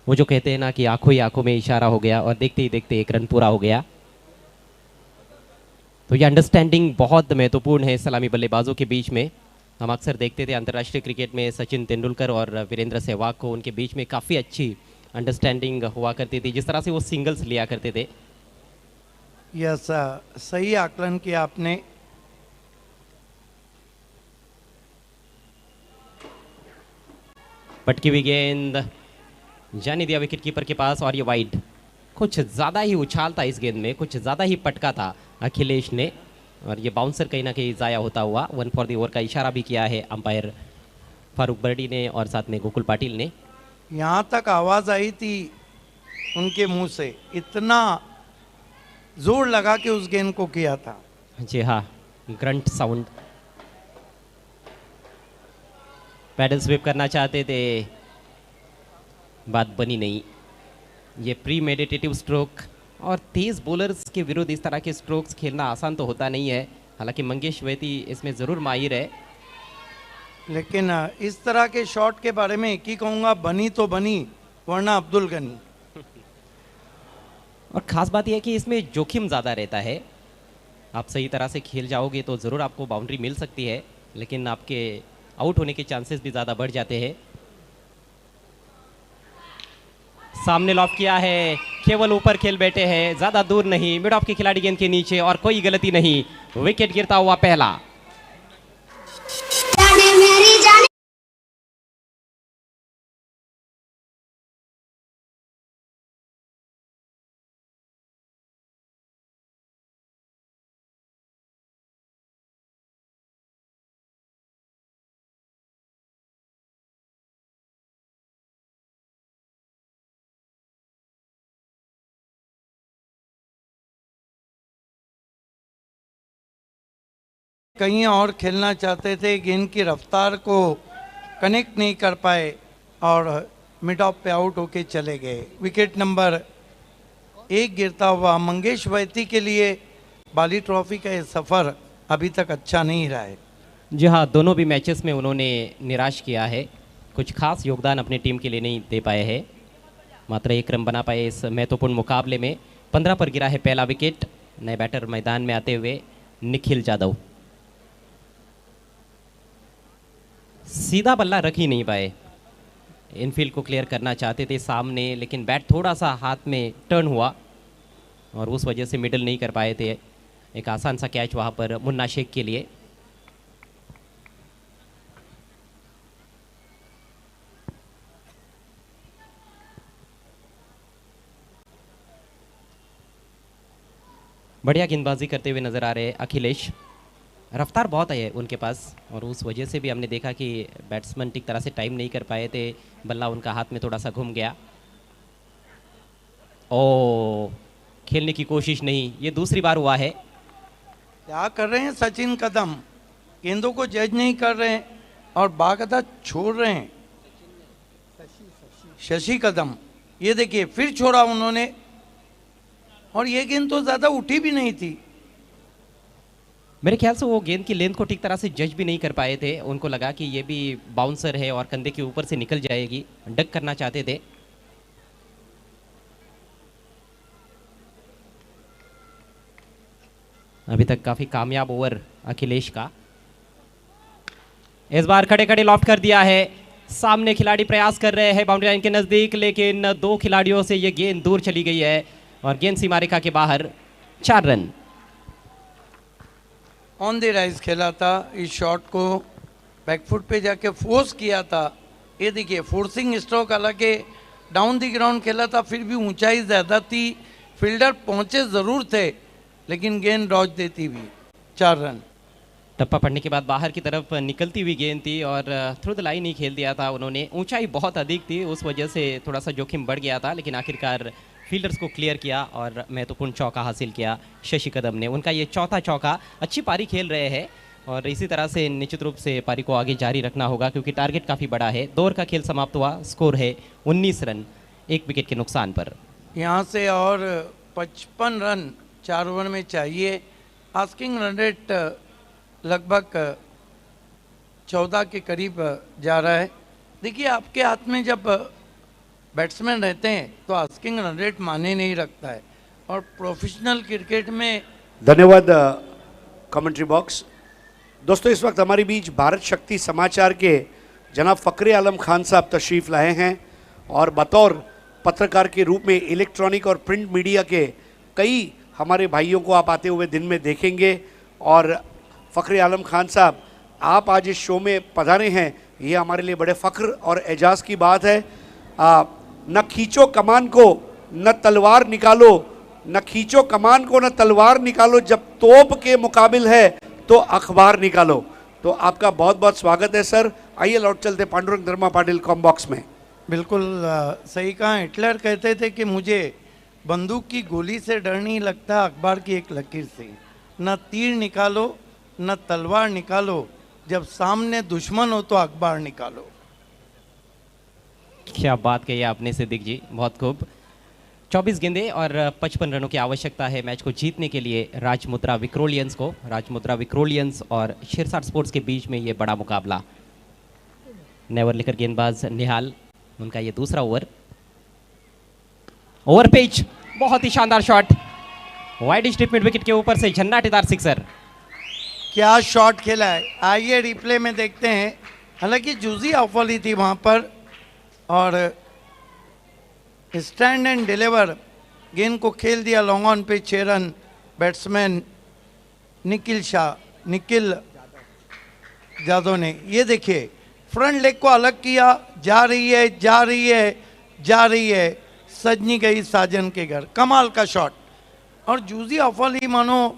वो जो कहते हैं ना कि आंखों ही आंखों में इशारा हो गया और देखते ही देखते 1 रन पूरा हो गया। तो ये अंडरस्टैंडिंग बहुत महत्वपूर्ण है सलामी बल्लेबाजों के बीच में। हम अक्सर देखते थे अंतर्राष्ट्रीय क्रिकेट में सचिन तेंदुलकर और वीरेंद्र सहवाग को, उनके बीच में काफ़ी अच्छी अंडरस्टैंडिंग हुआ करती थी, जिस तरह से वो सिंगल्स लिया करते थे। यस, सही आकलन किया आपने। पटकी हुई गेंद जाने दिया विकेट कीपर के पास, और ये वाइड। कुछ ज़्यादा ही उछाल था इस गेंद में, कुछ ज़्यादा ही पटका था अखिलेश ने, और ये बाउंसर कहीं ना कहीं ज़ाया होता हुआ। 1 फॉर द ओवर का इशारा भी किया है अंपायर फारूक बर्डी ने और साथ में गोकुल पाटिल ने। यहाँ तक आवाज़ आई थी उनके मुंह से, इतना जोर लगा के उस गेंद को किया था। जी हाँ, ग्रंट साउंड। पैडल स्वीप करना चाहते थे, बात बनी नहीं। ये प्री मेडिटेटिव स्ट्रोक, और तेज बॉलर्स के विरुद्ध इस तरह के स्ट्रोक्स खेलना आसान तो होता नहीं है। हालांकि मंगेश वैती इसमें ज़रूर माहिर है। लेकिन इस तरह के शॉट के बारे में एक ही कहूँगा, बनी तो बनी वरना अब्दुल गनी। और ख़ास बात यह है कि इसमें जोखिम ज़्यादा रहता है। आप सही तरह से खेल जाओगे तो ज़रूर आपको बाउंड्री मिल सकती है, लेकिन आपके आउट होने के चांसेस भी ज़्यादा बढ़ जाते हैं। सामने लॉफ किया है, केवल ऊपर खेल बैठे हैं, ज़्यादा दूर नहीं। मिड ऑफ के खिलाड़ी गेंद के नीचे, और कोई गलती नहीं। विकेट गिरता हुआ पहला। कहीं और खेलना चाहते थे, गेंद की रफ्तार को कनेक्ट नहीं कर पाए और मिड ऑफ पे आउट होके चले गए। विकेट नंबर 1 गिरता हुआ। मंगेश वैती के लिए बाली ट्रॉफी का ये सफ़र अभी तक अच्छा नहीं रहा है। जी हाँ, दोनों भी मैचेस में उन्होंने निराश किया है, कुछ खास योगदान अपनी टीम के लिए नहीं दे पाए हैं। मात्र 1 रन बना पाए इस महत्वपूर्ण मुकाबले में। 15 पर गिरा है पहला विकेट। नए बैटर मैदान में आते हुए निखिल जाधव सीधा बल्ला रख ही नहीं पाए। इनफील्ड को क्लियर करना चाहते थे सामने, लेकिन बैट थोड़ा सा हाथ में टर्न हुआ और उस वजह से मिडल नहीं कर पाए थे। एक आसान सा कैच वहाँ पर मुन्ना शेख के लिए। बढ़िया गेंदबाजी करते हुए नजर आ रहे अखिलेश। रफ्तार बहुत है उनके पास और उस वजह से भी हमने देखा कि बैट्समैन ठीक तरह से टाइम नहीं कर पाए थे। बल्ला उनका हाथ में थोड़ा सा घूम गया। ओ, खेलने की कोशिश नहीं, ये दूसरी बार हुआ है। क्या कर रहे हैं सचिन कदम, गेंदों को जज नहीं कर रहे हैं और बाकायदा छोड़ रहे हैं। शशि कदम, ये देखिए फिर छोड़ा उन्होंने और ये गेंद तो ज्यादा उठी भी नहीं थी। मेरे ख्याल से वो गेंद की लेंथ को ठीक तरह से जज भी नहीं कर पाए थे। उनको लगा कि ये भी बाउंसर है और कंधे के ऊपर से निकल जाएगी, डक करना चाहते थे। अभी तक काफी कामयाब ओवर अखिलेश का। इस बार खड़े खड़े लॉफ्ट कर दिया है। सामने खिलाड़ी प्रयास कर रहे हैं बाउंड्री लाइन के नजदीक, लेकिन दो खिलाड़ियों से ये गेंद दूर चली गई है और गेंद सीमा रेखा के बाहर। 4 रन। ऑन द राइज खेला था, इस शॉट को बैकफुट पे जाके फोर्स किया था। ये देखिए फोर्सिंग स्ट्रोक, हालांकि डाउन द ग्राउंड खेला था फिर भी ऊंचाई ज़्यादा थी, फील्डर पहुंचे ज़रूर थे लेकिन गेंद डॉज देती हुई। 4 रन। टप्पा पड़ने के बाद बाहर की तरफ निकलती हुई गेंद थी और थ्रू द लाइन ही खेल दिया था उन्होंने। ऊंचाई बहुत अधिक थी, उस वजह से थोड़ा सा जोखिम बढ़ गया था, लेकिन आखिरकार फील्डर्स को क्लियर किया और महत्वपूर्ण चौका हासिल किया शशि कदम ने। उनका ये चौथा चौका। अच्छी पारी खेल रहे हैं और इसी तरह से निश्चित रूप से पारी को आगे जारी रखना होगा क्योंकि टारगेट काफ़ी बड़ा है। 2 ओवर का खेल समाप्त हुआ, स्कोर है 19 रन 1 विकेट के नुकसान पर। यहाँ से और 55 रन 4 ओवर में चाहिए। आस्किंग रन रेट लगभग 14 के करीब जा रहा है। देखिए आपके हाथ में जब बैट्समैन रहते हैं तो आस्किंग रन रेट माने नहीं रखता है और प्रोफेशनल क्रिकेट में। धन्यवाद कमेंट्री बॉक्स। दोस्तों इस वक्त हमारे बीच भारत शक्ति समाचार के जनाब फ़खरे आलम खान साहब तशरीफ़ लाए हैं और बतौर पत्रकार के रूप में इलेक्ट्रॉनिक और प्रिंट मीडिया के कई हमारे भाइयों को आप आते हुए दिन में देखेंगे। और फ़खरे आलम खान साहब, आप आज इस शो में पधारे हैं, ये हमारे लिए बड़े फ़ख्र और एजाज़ की बात है। न खींचो कमान को न तलवार निकालो, न खींचो कमान को न तलवार निकालो, जब तोप के मुकाबिल है तो अखबार निकालो। तो आपका बहुत बहुत स्वागत है सर। आइए लौट चलते पांडुरंग धर्मा पाटिल कॉम बॉक्स में। बिल्कुल सही कहा। हिटलर कहते थे कि मुझे बंदूक की गोली से डर नहीं लगता, अखबार की एक लकीर से। न तीर निकालो न तलवार निकालो, जब सामने दुश्मन हो तो अखबार निकालो। क्या बात कही आपने सिद्दीक जी, बहुत खूब। 24 गेंदें और 55 रनों की आवश्यकता है मैच को जीतने के लिए राजमुद्रा विक्रोलियंस को। राजमुद्रा विक्रोलियंस और शिरसाट स्पोर्ट्स के बीच में ये बड़ा मुकाबला। नेवर लेकर गेंदबाज निहाल, उनका ये दूसरा ओवर। ओवर पिच, बहुत ही शानदार shot, wide strip mid wicket के ऊपर से झन्नाटेदार सिक्सर। क्या शॉट खेला है, आइए रिप्ले में देखते हैं। हालांकि जूजी ऑफली थी वहाँ पर और स्टैंड एंड डिलीवर गेंद को खेल दिया लॉन्ग ऑन पे। 6 रन। बैट्समैन निखिल जादव ने, ये देखिए फ्रंट लेग को अलग किया, जा रही है जा रही है जा रही है, सजनी गई साजन के घर। कमाल का शॉट। और जूजी ऑफली मानो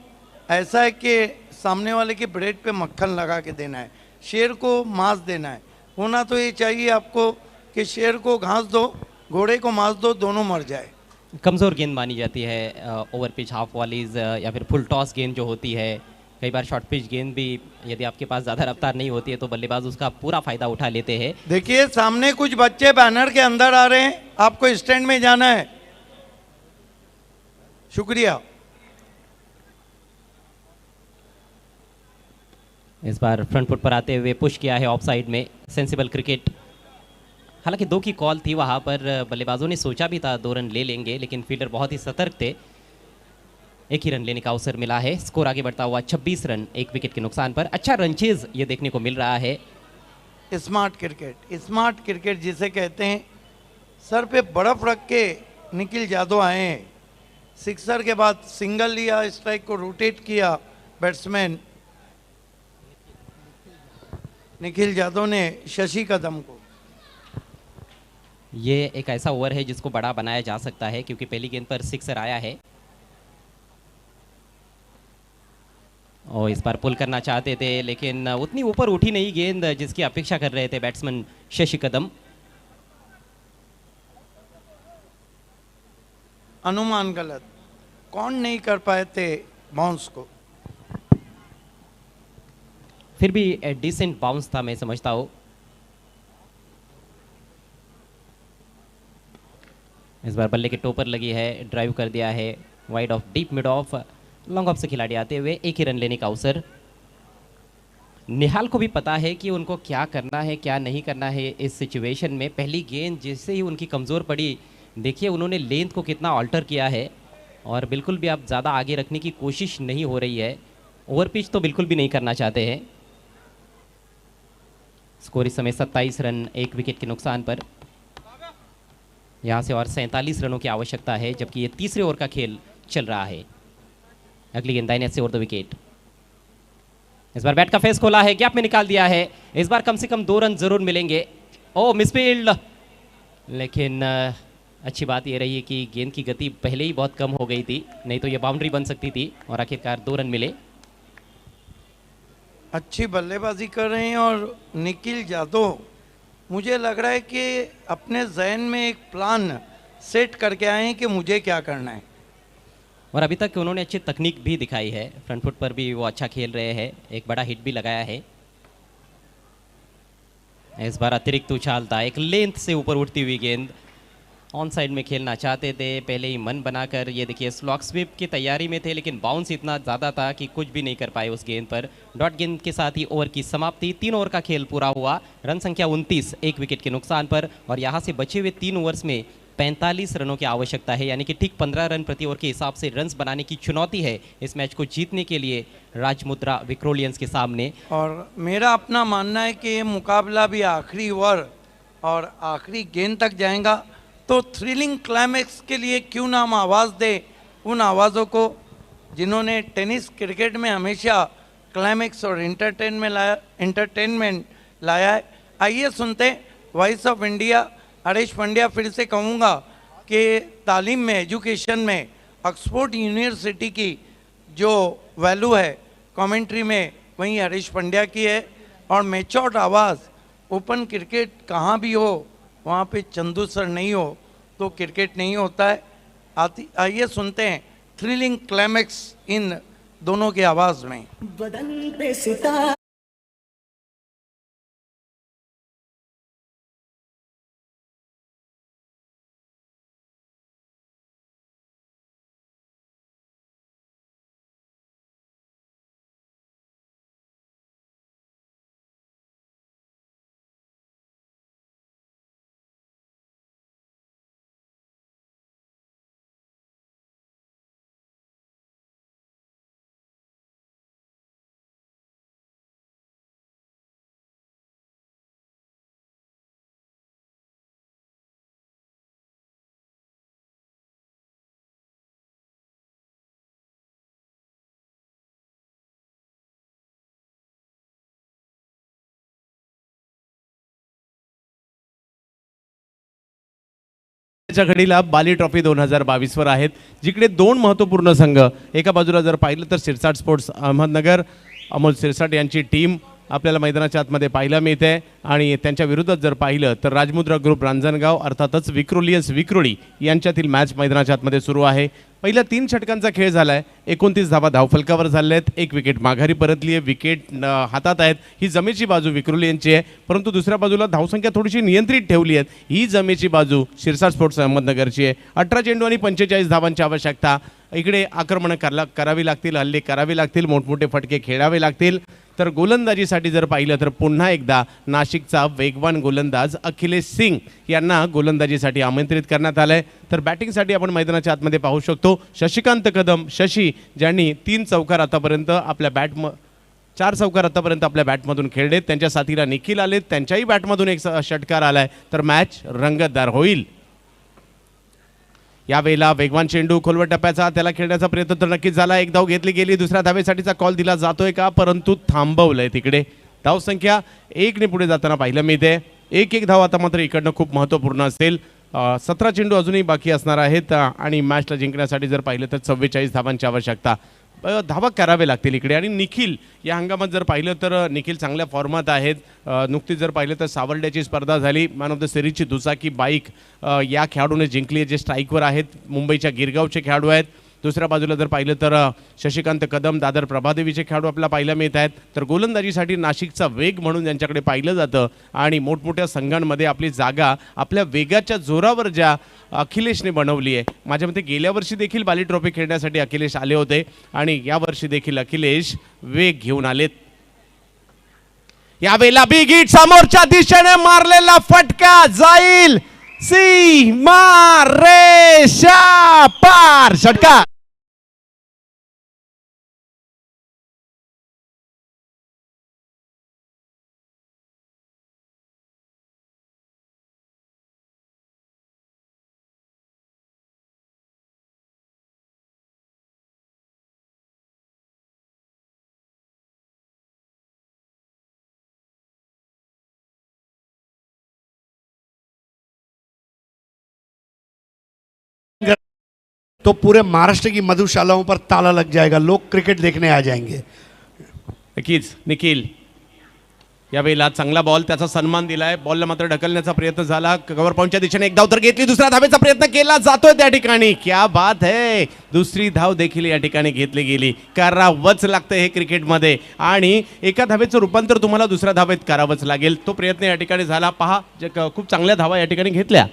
ऐसा है कि सामने वाले के ब्रेड पे मक्खन लगा के देना है, शेर को मांस देना है। होना तो ये चाहिए आपको कि शेर को घास दो, घोड़े को मांस दो, दोनों मर जाए। कमज़ोर गेंद मानी जाती है ओवर पिच हाफ वॉलीज या फिर फुल टॉस गेंद जो होती है। कई बार शॉर्ट पिच गेंद भी यदि आपके पास ज़्यादा रफ्तार नहीं होती है तो बल्लेबाज उसका पूरा फ़ायदा उठा लेते हैं। देखिए सामने कुछ बच्चे बैनर के अंदर आ रहे हैं, आपको स्टैंड में जाना है। शुक्रिया। इस बार फ्रंट फुट पर आते हुए पुश किया है ऑफ साइड में। Sensible cricket. हालांकि 2 की कॉल थी वहां पर, बल्लेबाजों ने सोचा भी था 2 रन ले लेंगे, लेकिन फील्डर बहुत ही सतर्क थे। 1 ही रन लेने का अवसर मिला है। स्कोर आगे बढ़ता हुआ 26 रन 1 विकेट के नुकसान पर। अच्छा रन चेज ये देखने को मिल रहा है। स्मार्ट क्रिकेट जिसे कहते हैं, सर पे बर्फ रख के निखिल यादव आए हैं, सिक्सर के बाद सिंगल लिया, स्ट्राइक को रोटेट किया बैट्समैन निखिल यादव ने शशि कदम को। ये एक ऐसा ओवर है जिसको बड़ा बनाया जा सकता है क्योंकि पहली गेंद पर सिक्सर आया है और इस बार पुल करना चाहते थे लेकिन उतनी ऊपर उठी नहीं गेंद जिसकी अपेक्षा कर रहे थे बैट्समैन शशि कदम। अनुमान गलत, कौन नहीं कर पाए थे बाउंस को। फिर भी डिसेंट बाउंस था, मैं समझता हूँ। इस बार बल्ले के टोपर लगी है, ड्राइव कर दिया है wide of, deep mid of, long off से खिलाड़ी आते हुए एक ही रन लेने का अवसर। निहाल को भी पता है कि उनको क्या करना है क्या नहीं करना है इस सिचुएशन में। पहली गेंद जैसे ही उनकी कमज़ोर पड़ी, देखिए उन्होंने लेंथ को कितना ऑल्टर किया है और बिल्कुल भी अब ज़्यादा आगे रखने की कोशिश नहीं हो रही है। ओवर पिच तो बिल्कुल भी नहीं करना चाहते हैं। स्कोर इस समय 27 रन, 1 विकेट के नुकसान पर। यहाँ से और 47 रनों की आवश्यकता है जबकि ये तीसरे ओवर का खेल चल रहा है। अगली गेंद दाहिने से ओवर 2 विकेट। इस बार बैट का फेस खोला है, गैप में निकाल दिया है। इस बार कम से कम 2 रन जरूर मिलेंगे। ओ मिसफील्ड, लेकिन अच्छी बात यह रही है कि गेंद की गति पहले ही बहुत कम हो गई थी, नहीं तो ये बाउंड्री बन सकती थी और आखिरकार 2 रन मिले। अच्छी बल्लेबाजी कर रहे हैं और निखिल यादव मुझे लग रहा है कि अपने जहन में एक प्लान सेट करके आए हैं कि मुझे क्या करना है। और अभी तक उन्होंने अच्छी तकनीक भी दिखाई है, फ्रंट फुट पर भी वो अच्छा खेल रहे हैं, एक बड़ा हिट भी लगाया है। इस बार अतिरिक्त उछाल था, एक लेंथ से ऊपर उठती हुई गेंद। ऑन साइड में खेलना चाहते थे पहले ही मन बनाकर, ये देखिए स्लॉक स्वीप की तैयारी में थे लेकिन बाउंस इतना ज़्यादा था कि कुछ भी नहीं कर पाए उस गेंद पर। डॉट गेंद के साथ ही ओवर की समाप्ति। 3 ओवर का खेल पूरा हुआ, रन संख्या 29, 1 विकेट के नुकसान पर। और यहाँ से बचे हुए 3 ओवर्स में 45 रनों की आवश्यकता है, यानी कि ठीक 15 रन प्रति ओवर के हिसाब से रन्स बनाने की चुनौती है इस मैच को जीतने के लिए राजमुद्रा विक्रोलियंस के सामने। और मेरा अपना मानना है कि ये मुकाबला भी आखिरी ओवर और आखिरी गेंद तक जाएगा, तो थ्रिलिंग क्लाइमैक्स के लिए क्यों ना हम आवाज़ दें उन आवाज़ों को जिन्होंने टेनिस क्रिकेट में हमेशा क्लाइमैक्स और एंटरटेनमेंट लाया है। आइए सुनते हैं voice of India. Harish Pandya, फिर से कहूँगा कि तालीम में, एजुकेशन में ऑक्सफोर्ड यूनिवर्सिटी की जो वैल्यू है कमेंट्री में, वहीं हरीश पंड्या की है। और मैच्योर्ड आवाज़, ओपन क्रिकेट कहाँ भी हो वहाँ पे चंदू सर नहीं हो तो क्रिकेट नहीं होता है। आइए सुनते हैं थ्रिलिंग क्लाइमैक्स इन दोनों की आवाज़ में। बदन पे सितारा च्या घडीला बाली ट्रॉफी 2022 वर आहेत, जिकडे 2 महत्त्वपूर्ण संघ, एका बाजूला जर पाहिलं तर सिरसाट स्पोर्ट्स अहमदनगर, अमोल सिरसाट यांची टीम आपल्याला मैदानाच्या आतमध्ये पाहायला मिळते आणि त्यांच्या विरोधात जर पाहिलं तर राजमुद्रा ग्रुप रांजणगाव अर्थातच विक्रोलियन्स विक्रोळी यांच्यातील मॅच मैदानाच्या आतमध्ये सुरू आहे। पहिल्या 3 षटकांचा खेळ झालाय, 29 धावा धावफलकावर झालेल्या आहेत, 1 विकेट माघारी परतली आहे, विकेट हातात आहेत। ही जमेची बाजू विक्रोलियन्सची आहे, परंतु दुसऱ्या बाजूला धावसंख्या थोडीशी नियंत्रित ठेवली आहे, ही जमेची बाजू सिरसाट स्पोर्ट्स अहमदनगरची आहे। 18 चेंडू आणि 45 धावांची आवश्यकता, इकडे आक्रमण करावी लागतील, हल्ले करावे लागतील, मोठमोठे फटके खेळावे लागतील। तर गोलंदाजीसाठी जर पाहिलं तर पुन्हा एकदा नाशिकचा वेगवान गोलंदाज अखिलेश सिंग यांना गोलंदाजीसाठी आमंत्रित करण्यात आलंय। तर बॅटिंगसाठी आपण मैदानाच्या आतमध्ये पाहू शकतो शशिकांत कदम, शशी, ज्यांनी 3 चौकार आतापर्यंत आपल्या 4 चौकार आतापर्यंत आपल्या बॅटमधून खेळलेत. त्यांच्या साथीला निखिल आलेत, त्यांच्याही बॅटमधून एक षटकार आलाय, तर मॅच रंगतदार होईल. यावेळेला वेगवान चेंडू खोलवट टप्प्याचा, त्याला खेळण्याचा प्रयत्न तर नक्कीच झाला. एक धाव घेतली गेली, दुसऱ्या धावेसाठीचा कॉल दिला जातोय का, परंतु थांबवलंय तिकडे. धाव संख्या 1 ने पुढे जाताना पाहायला मिळते. एक धाव आता मात्र इकडनं खूप महत्त्वपूर्ण असेल. 17 चेंडू अजूनही बाकी असणार आहेत आणि मॅचला जिंकण्यासाठी जर पाहिलं तर 44 धावांची आवश्यकता. धावा करावे लागतील इकडे. आणि निखिल या हंगामात जर पाहिलं तर निखिल चांगल्या फॉर्मात आहेत. नुकतीच जर पाहिलं तर सावर्ड्याची स्पर्धा झाली, मॅन ऑफ द सिरीजची दुचाकी बाईक या खेळाडूने जिंकली, जे स्ट्राईकवर आहेत, मुंबईच्या गिरगावचे खेळाडू आहेत. दुसऱ्या बाजूला जर पाहिलं तर शशिकांत कदम, दादर प्रभादेवीचे खेळाडू आपल्याला पाहायला मिळत आहेत. तर गोलंदाजीसाठी नाशिकचा वेग म्हणून ज्यांच्याकडे पाहिलं जातं आणि मोठमोठ्या संघांमध्ये आपली जागा आपल्या वेगाच्या जोरावर ज्या अखिलेशने बनवली आहे. माझ्या मते गेल्या वर्षी देखील बाली ट्रॉफी खेळण्यासाठी अखिलेश आले होते आणि यावर्षी देखील अखिलेश वेग घेऊन आलेत. यावेळेला बिग हिट, समोरच्या दिशेने मारलेला फटका जाईल सीमा रेषा पार. षटकार. तो पूरे महाराष्ट्र की मधुशालाओं पर ताला लग जाएगा, लोग क्रिकेट देखने आ जाएंगे. नक्कीच निखिल यावेळेला चांगला बॉल, त्याचा सन्मान दिलाय. बॉलला मात्र ढकलण्याचा प्रयत्न झाला, कव्हर पॉईंटच्या दिशेने एक धाव तर घेतली, दुसऱ्या धावेचा प्रयत्न केला जातोय त्या ठिकाणी. क्या बात है, दुसरी धाव देखील या ठिकाणी घेतली गेली. करावंच लागतं हे क्रिकेटमध्ये आणि एका धावेचं रूपांतर तुम्हाला दुसऱ्या धावेत करावंच लागेल. तो प्रयत्न या ठिकाणी झाला. पहा, खूप चांगल्या धावा या ठिकाणी घेतल्या.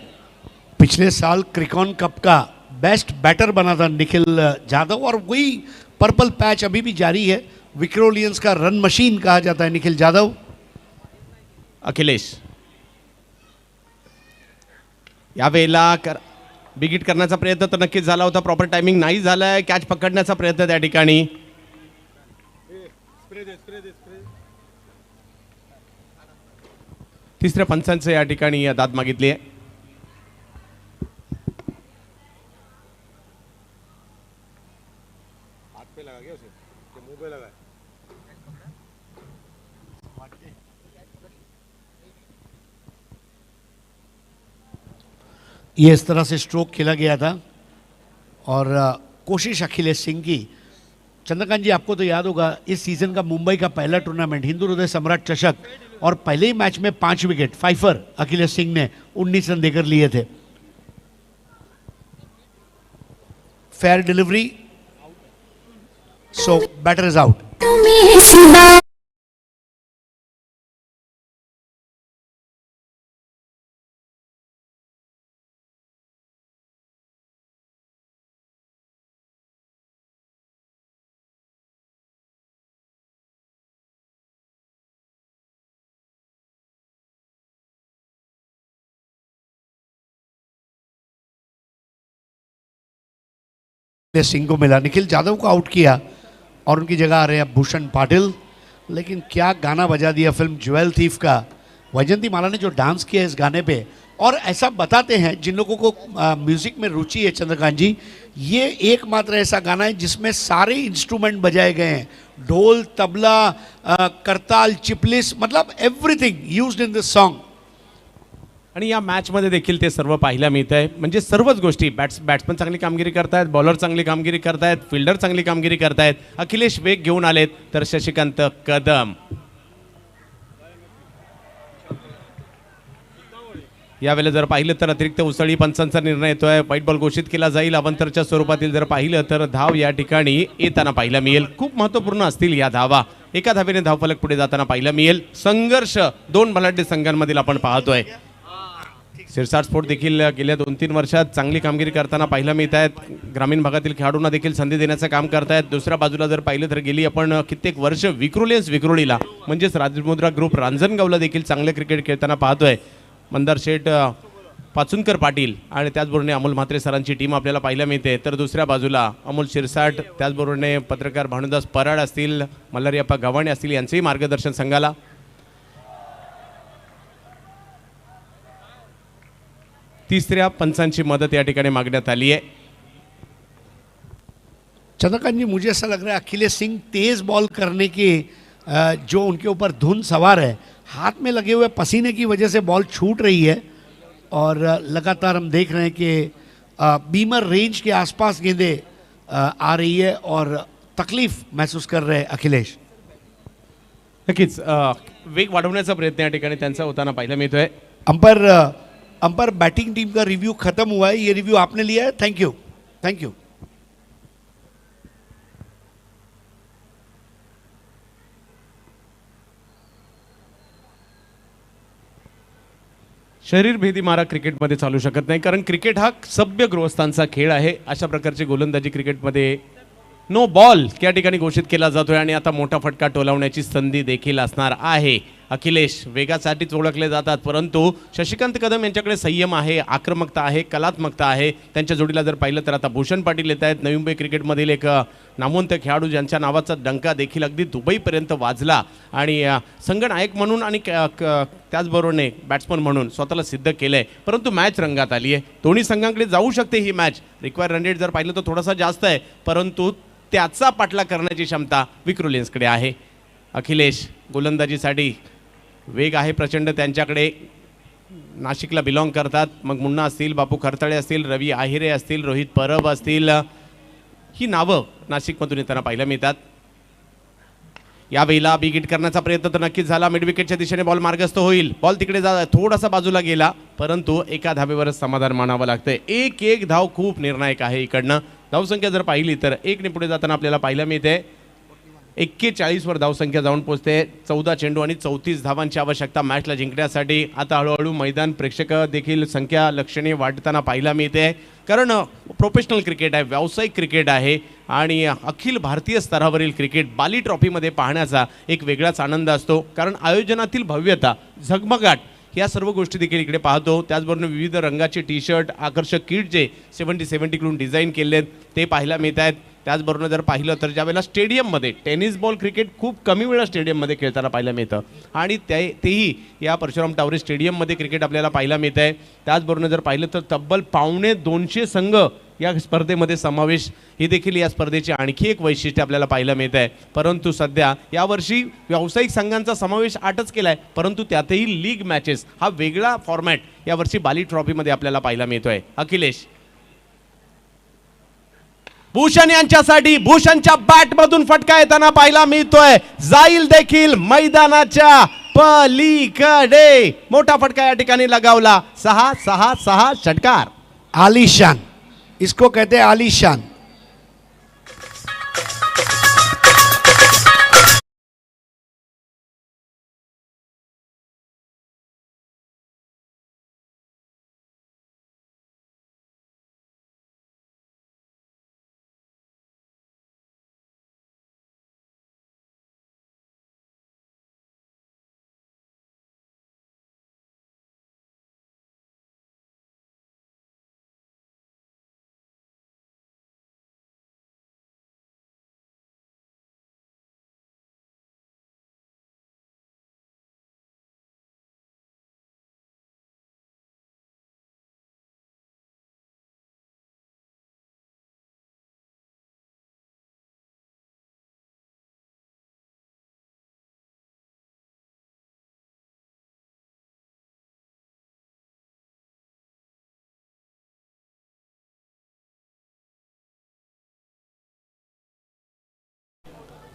पिछले साल क्रिकॉन कप का बेस्ट बैटर बना था निखिल जाधव और वही पर्पल पैच अभी भी जारी है. विक्रोलियंस का रन मशीन कहा जाता है निखिल जाधव. अखिलेश यावेळेला बिग हिट करण्याचा प्रयत्न तर नक्कीच झाला होता, प्रॉपर टायमिंग नाही झालाय. कॅच पकडण्याचा प्रयत्न त्या ठिकाणी. तिसऱ्या पंचांचं या ठिकाणी दाद मागितली आहे. ये इस तरह से स्ट्रोक खेला गया था और कोशिश अखिलेश सिंह की. चंद्रकांत जी, आपको तो याद होगा इस सीजन का मुंबई का पहला टूर्नामेंट हिंदू हृदय सम्राट चषक, और पहले ही मैच में 5 विकेट फाइफर अखिलेश सिंह ने 19 रन देकर लिए थे. Fair delivery, so batter is out. Singh को मिला, निखिल जाधव को आउट किया और उनकी जगह आ रहे हैं भूषण पाटिल. लेकिन क्या गाना बजा दिया फिल्म ज्वेल थीफ का. वैजंती माला ने जो डांस किया इस गाने पे, और ऐसा बताते हैं जिन लोगों को म्यूजिक में रुचि है चंद्रकांत जी, ये एकमात्र ऐसा गाना है जिसमें सारे इंस्ट्रूमेंट बजाए गए हैं. ढोल, तबला, करताल, चिपलिस, मतलब everything used in this song. आणि या मॅचमध्ये देखील ते सर्व पाहायला मिळत आहे. म्हणजे सर्वच गोष्टी, बॅट्समन चांगली कामगिरी करतायत, बॉलर चांगली कामगिरी करतायत, फिल्डर चांगली कामगिरी करतायत. अखिलेश वेग घेऊन आलेत, तर शशिकांत कदम यावेळेला जर पाहिलं तर अतिरिक्त उसळी पंचांचा निर्णय येतोय. व्हाईट बॉल घोषित केला जाईल. अवंतरच्या स्वरूपातील जर पाहिलं तर धाव या ठिकाणी येताना पाहायला मिळेल. खूप महत्त्वपूर्ण असतील या धावा. एका धावेने धावफलक पुढे जाताना पाहायला मिळेल. संघर्ष दोन बलाढ्य संघांमधील आपण पाहतोय. सिरसाट स्पोर्ट देखील गेल्या 2-3 वर्षात चांगली कामगिरी करताना पाहायला मिळत आहेत. ग्रामीण भागातील खेळाडूंना देखील संधी देण्याचं काम करतायत. दुसऱ्या बाजूला जर पाहिलं तर गेली आपण कित्येक वर्ष विक्रोलीला म्हणजेच राजमुद्रा ग्रुप रांजणगावला देखील चांगले क्रिकेट खेळताना पाहतोय. मंदार शेठ पाचुनकर पाटील आणि त्याचबरोबर अमोल म्हात्रे सरांची टीम आपल्याला पाहायला मिळते. तर दुसऱ्या बाजूला अमोल शिरसाट, त्याचबरोबर पत्रकार भानुदास पराड असतील, मल्हारीअप्पा गव्हाणे असतील, यांचेही मार्गदर्शन संघाला. तिसऱ्या पंचांची मदत या ठिकाणी मागण्यात आली आहे. चंद्रकांत जी, मुझे ऐसा लग रहा है अखिलेश सिंह तेज बॉल करने की जो उनके ऊपर धुन सवार है, हाथ में लगे हुए पसीने की वजह से बॉल छूट रही है और लगातार हम देख रहे हैं कि बीमर रेंज के आसपास गेंदें आ रही है और तकलीफ महसूस कर रहे हैं अखिलेश. नक्कीच वेग वाढवण्याचा प्रयत्न या ठिकाणी त्यांचा होताना पाहायला मिळतोय. अंपायर बैटिंग टीम का रिव्यू खत्म हुआ है, ये रिव्यू आपने लिया है. Thank you, thank you. शरीरभेदी मारा क्रिकेटमध्ये चालू शकत नाही, कारण क्रिकेट हा सभ्य गृहस्थांचा खेळ आहे. अशा प्रकारची गोलंदाजी क्रिकेटमध्ये नो बॉल या ठिकाणी घोषित केला जातोय आणि आता मोठा फटका टोलावण्याची संधी देखील असणार आहे. अखिलेश वेगासाठीच ओळखले जातात, परंतु शशिकांत कदम यांच्याकडे संयम आहे, आक्रमकता आहे, कलात्मकता आहे. त्यांच्या जोडीला जर पाहिलं तर आता भूषण पाटील येत आहेत, नवी मुंबई क्रिकेटमधील एक नामवंत खेळाडू ज्यांच्या नावाचा डंका देखील अगदी दुबईपर्यंत वाजला आणि संघनायक म्हणून आणि त्याचबरोबरने बॅट्समन म्हणून स्वतःला सिद्ध केलं आहे. परंतु मॅच रंगात आली आहे, दोन्ही संघांकडे जाऊ शकते ही मॅच. रिक्वायर रन रेट जर पाहिलं तर थोडासा जास्त आहे, परंतु त्याचा पाठला करण्याची क्षमता विक्रोलियन्सकडे आहे. अखिलेश गोलंदाजीसाठी वेग आहे प्रचंड त्यांच्याकडे, नाशिकला बिलॉंग करतात. मग मुन्ना असतील, बापू खरतळे असतील, रवी आहिरे असतील, रोहित परब असतील, ही नावं नाशिकमधून येताना पाहायला मिळतात. यावेळेला बिग हिट करण्याचा प्रयत्न तर नक्कीच झाला. मिड विकेटच्या दिशेने बॉल मार्गस्थ होईल, बॉल तिकडे थोडासा बाजूला गेला, परंतु एका धाबेवरच समाधान मानावं लागतंय. एक धाव खूप निर्णायक आहे. इकडनं धावसंख्या जर पाहिली तर 1 पुढे जाताना आपल्याला पाहायला मिळते. 41 वर धावसंख्या जाऊन पोहोचते. 14 चेंडू आणि 34 धावांची आवश्यकता मॅचला जिंकण्यासाठी. आता हळूहळू मैदान प्रेक्षक देखील संख्या लक्षणीय वाढताना पाहायला मिळते, कारण प्रोफेशनल क्रिकेट आहे, व्यावसायिक क्रिकेट आहे आणि अखिल भारतीय स्तरावरील क्रिकेट बाली ट्रॉफीमध्ये पाहण्याचा एक वेगळाच आनंद असतो. कारण आयोजनातील भव्यता, झगमगाट या सर्व गोष्टी देखील इकडे पाहतो. त्याचबरोबर विविध रंगाचे टी शर्ट, आकर्षक किट जे 70 कडून डिझाईन केलेत ते पाहायला मिळत आहेत. त्याचबरोबर जर पाहिलं तर ज्यावेळेला स्टेडियममध्ये टेनिस बॉल क्रिकेट खूप कमी वेळा स्टेडियममध्ये खेळताना पाहायला मिळतं आणि तेही या परशुराम टावरे स्टेडियममध्ये क्रिकेट आपल्याला पाहायला मिळत आहे. त्याचबरोबर जर पाहिलं तर तब्बल 250 संघ या स्पर्धेमध्ये समावेश, ही देखील या स्पर्धेची आणखी एक वैशिष्ट्य आपल्याला पाहायला मिळत आहे. परंतु सध्या यावर्षी व्यावसायिक संघांचा समावेश 8च केला आहे, परंतु त्यातही लीग मॅचेस हा वेगळा फॉर्मॅट यावर्षी बाली ट्रॉफीमध्ये आपल्याला पाहायला मिळतोय. अखिलेश, भूषण यांच्यासाठी भूषणच्या बॅटमधून फटका येताना पाहायला मिळतोय, जाईल देखील मैदानाच्या पलीकडे. मोठा फटका या ठिकाणी लगावला. 6-6-6 षटकार. आलीशान, इसको कहते हैं आलीशान.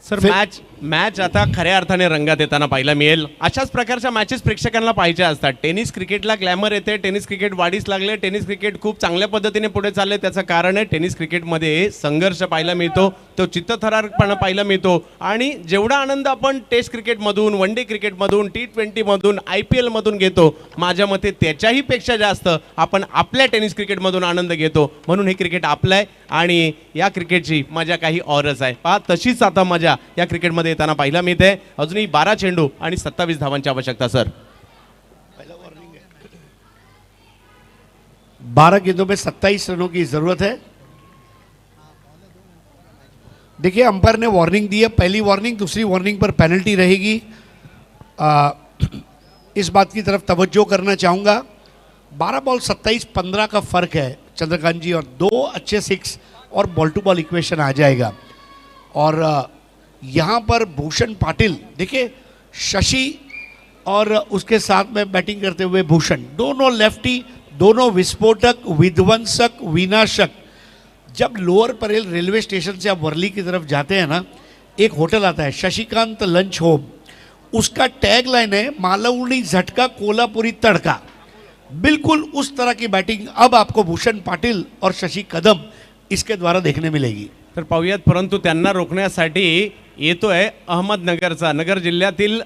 सर मॅच आता खऱ्या अर्थाने रंगात येताना पाहायला मिळेल. अशाच प्रकारच्या मॅचेस प्रेक्षकांना पाहिजे असतात. टेनिस क्रिकेटला ग्लॅमर येते, टेनिस क्रिकेट वाढीस लागले, टेनिस क्रिकेट खूप चांगल्या पद्धतीने पुढे चालले. त्याचं कारण आहे टेनिस क्रिकेटमध्ये संघर्ष पाहायला मिळतो, तो चित्तथरारपणा पाहायला मिळतो आणि जेवढा आनंद आपण टेस्ट क्रिकेटमधून, वन डे क्रिकेटमधून, T20मधून, IPL मधून घेतो, माझ्या मते त्याच्याही पेक्षा जास्त आपण आपल्या टेनिस क्रिकेटमधून आनंद घेतो. म्हणून हे क्रिकेट आपलं आहे आणि या क्रिकेटची मजा काही औरच आहे. पहा तशीच आता मजा या क्रिकेटमध्ये येताना पाहायला मिळते. अजूनही 12 चेंडू आणि 27 धावांची आवश्यकता. सर 12 गेंदों में 27 रनों की ज़रूरत है। देखिए अंपायर ने वार्निंग दी है, पहली वार्निंग, दूसरी वार्निंग पर पेनल्टी रहेगी। इस बात की तरफ तवज्जो करना चाहूँगा। 12 बॉल 27-15 का फ़र्क है चंद्रकांत जी, और 2 अच्छे 6 और बॉल टू बॉल इक्वेशन आ जाएगा। और यहाँ पर भूषण पाटिल, देखिए शशि और उसके साथ में बैटिंग करते हुए भूषण, दोनों लेफ्टी, दोनों विस्फोटक, विध्वंसक, विनाशक। जब लोअर परेल रेलवे स्टेशन से आप वर्ली की तरफ जाते हैं ना, एक होटल आता है शशिकांत लंच होम, उसका टैग लाइन है मालवणी झटका कोल्हापुरी तड़का। बिल्कुल उस तरह की बैटिंग अब आपको भूषण पाटिल और शशि कदम इसके द्वारा देखने मिलेगी। तर पाहूयात, परंतु त्यांना रोखण्यासाठी येतोय अहमदनगरचा, नगर जिल्ह्यातील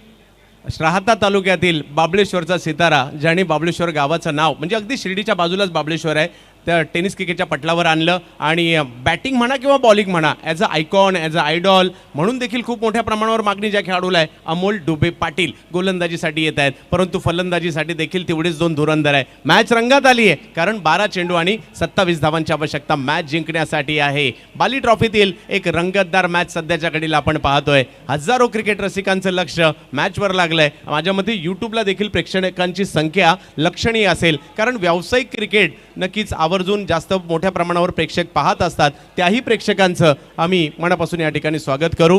राहाता तालुक्यातील बाबळेश्वरचा सितारा, ज्याने बाबळेश्वर गावाचं नाव म्हणजे अगदी शिर्डीच्या बाजूलाच बाबळेश्वर आहे, त्या टेनिस क्रिकेटच्या पटलावर आणलं आणि बॅटिंग म्हणा किंवा बॉलिंग म्हणा, as a icon, as a idol म्हणून देखील खूप मोठ्या प्रमाणावर मागणी ज्या खेळाडूला आहे, अमोल डुबे पाटील गोलंदाजीसाठी येत आहेत, परंतु फलंदाजीसाठी देखील तेवढेच 2 धुरंधर आहे। मॅच रंगात आली आहे, कारण 12 चेंडू आणि 27 धावांची आवश्यकता मॅच जिंकण्यासाठी आहे। बाली ट्रॉफीतील एक रंगतदार मॅच सध्याच्या घडीला आपण पाहतोय। हजारो क्रिकेट रसिकांचं लक्ष मॅचवर लागलंय। माझ्या मते यूट्यूबला देखील प्रेक्षकांची संख्या लक्षणीय असेल, कारण व्यावसायिक क्रिकेट नक्कीच आवर्जून जास्त मोठ्या प्रमाणावर प्रेक्षक पाहत असतात। त्याही प्रेक्षकांचं आम्ही मनापासून या ठिकाणी स्वागत करू।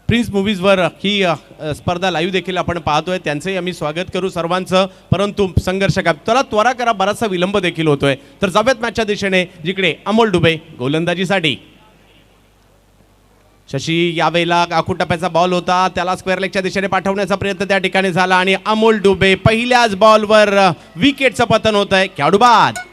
प्रिन्स मूवीजवर ही स्पर्धा लाईव्ह देखील आपण पाहतोय, त्यांचंही आम्ही स्वागत करू सर्वांचं। परंतु संघर्ष काय, चला त्वरा करा, बराचसा विलंब देखील होतोय। तर जावेत मॅचच्या दिशेने, जिकडे अमोल डुबे गोलंदाजीसाठी। शशी यावेळेला आखूड टप्प्याचा बॉल होता, त्याला स्क्वेअर लेगच्या दिशेने पाठवण्याचा प्रयत्न त्या ठिकाणी झाला आणि अमोल डुबे पहिल्याच बॉलवर विकेटचं पतन होत आहे। खेळाडू बाद।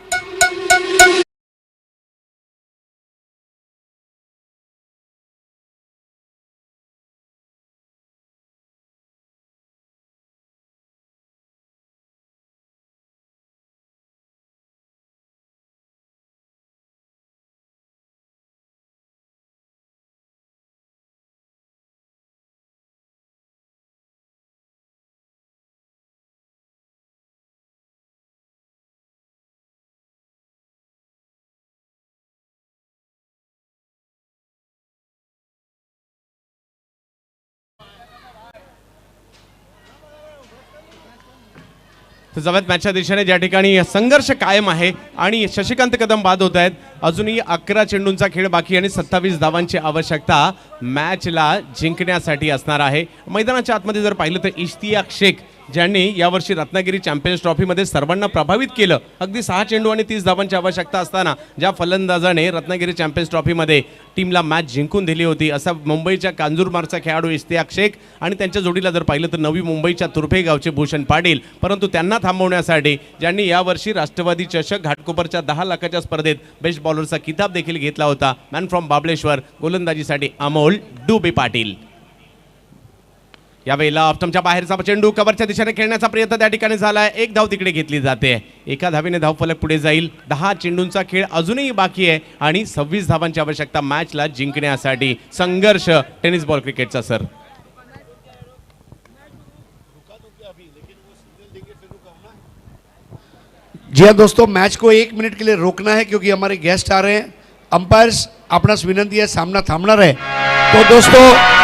तर जावेत मॅचच्या दिशेने ज्या ठिकाणी संघर्ष कायम आहे आणि शशिकांत कदम बाद होत आहेत। अजूनही 11 चेंडूंचा खेळ बाकी आणि 27 धावांची आवश्यकता मॅचला जिंकण्यासाठी असणार आहे। मैदानाच्या आतमध्ये जर पाहिलं तर इश्तियाक शेख, ज्यांनी यावर्षी रत्नागिरी चॅम्पियन्स ट्रॉफीमध्ये सर्वांना प्रभावित केलं, अगदी 6 चेंडू आणि 30 धावांची आवश्यकता असताना ज्या फलंदाजाने रत्नागिरी चॅम्पियन्स ट्रॉफीमध्ये टीमला मॅच जिंकून दिली होती, असा मुंबईच्या कांजूरमार्गचा खेळाडू इश्तियाक शेख आणि त्यांच्या जोडीला जर पाहिलं तर नवी मुंबईच्या तुर्भे गावचे भूषण पाटील। परंतु त्यांना थांबवण्यासाठी ज्यांनी यावर्षी राष्ट्रवादी चषक घाटकोपरच्या 10 लाखाच्या स्पर्धेत बेस्ट बॉलरचा किताब देखील घेतला होता, मॅन फ्रॉम बाबळेश्वर, गोलंदाजीसाठी अमोल डुबे पाटील। यावेळेला ऑप्टमच्या बाहेरचा चेंडू कव्हरच्या दिशेने खेळण्याचा प्रयत्न त्या ठिकाणी झालाय, 1 धाव तिकडे घेतली जाते। एका धावेने धावफलक पुढे जाईल। 10 चेंडूंचा खेळ अजूनही बाकी आहे आणि 26 धावांची आवश्यकता मॅचला जिंकण्यासाठी। संघर्ष टेनिस बॉल क्रिकेटचा सर। जी हाँ दोस्तों, मैच को 1 मिनट के लिए रोकना है क्योंकि हमारे गेस्ट आ रहे हैं। अंपायर्स आपणास विनंती है, सामना थांबणार आहे। तो दोस्तों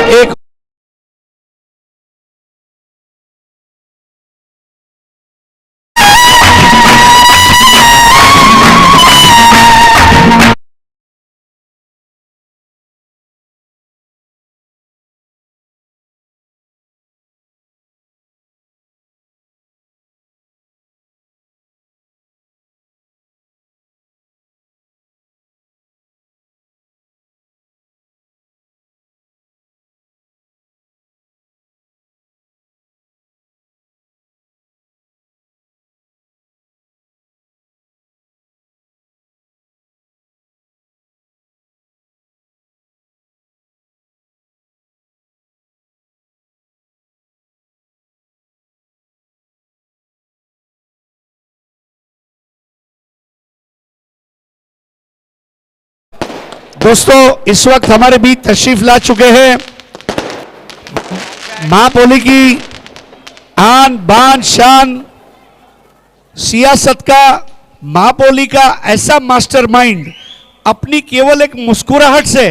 एक दोस्तों इस वक्त हमारे बीच तशरीफ ला चुके हैं महापोली की आन बान शान सियासत का, महापोली का ऐसा मास्टरमाइंड, अपनी केवल एक मुस्कुराहट से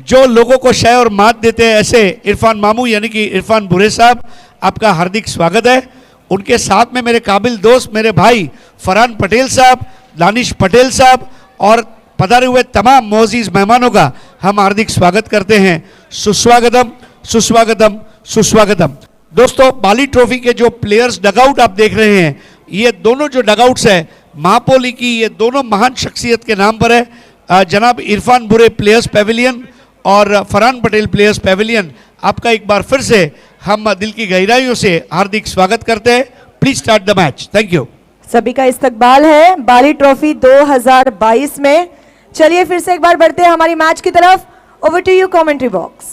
जो लोगों को शय और मात देते हैं, ऐसे इरफान मामू यानी कि इरफान बुरे साहब, आपका हार्दिक स्वागत है। उनके साथ में मेरे काबिल दोस्त, मेरे भाई फरहान पटेल साहब, दानिश पटेल साहब और पधारे हुए तमाम मोअज़्ज़िज़ मेहमानों का हम हार्दिक स्वागत करते हैं। सुस्वागतम सुस्वागतम सुस्वागतम। दोस्तों बाली ट्रॉफी के जो प्लेयर्स डगआउट आप देख रहे हैं, ये दोनों जो डगआउट्स है महापोली की, ये दोनों महान शख्सियत के नाम पर है। जनाब इरफान बुरे प्लेयर्स पेविलियन और फरहान पटेल प्लेयर्स पेविलियन, आपका एक बार फिर से हम दिल की गहराइयों से हार्दिक स्वागत करते हैं। Please start the match. Thank you. सभी का इस्तकबाल है बाली ट्रॉफी 2022 में। चलिए फिर से एक बार बढ़ते हैं हमारी मैच की तरफ। Over to you commentary box.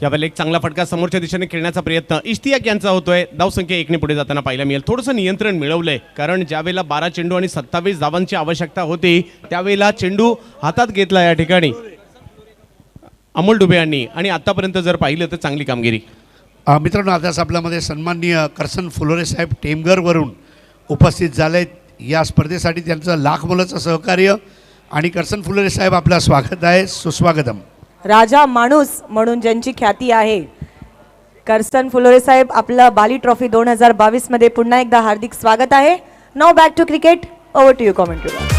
यावेळी एक चांगला फटका समोरच्या दिशेने खेळण्याचा प्रयत्न इश्तियाक यांचा होतोय। धावसंख्या 1 ने पुढे जाताना पाहायला मिळेल। थोडंसं नियंत्रण मिळवलंय, कारण ज्यावेळेला 12 चेंडू आणि 27 धावांची आवश्यकता होती त्यावेळेला चेंडू हातात घेतला या ठिकाणी अमोल डुबे यांनी, आणि आतापर्यंत जर पाहिलं तर चांगली कामगिरी। मित्रांनो आताच आपल्यामध्ये सन्माननीय करसन फुलोरे साहेब टेमघरवरून उपस्थित झाले। या स्पर्धेसाठी त्यांचं लाख मोलाचं सहकार्य, आणि करसन फुलोरे साहेब आपलं स्वागत आहे, सुस्वागतम। राजा माणूस म्हणून ज्यांची ख्याती आहे करसन फुलोरे साहेब, आपलं बाली ट्रॉफी 2022 मध्ये पुन्हा एकदा हार्दिक स्वागत आहे। Now back to cricket. Over to you commentary box.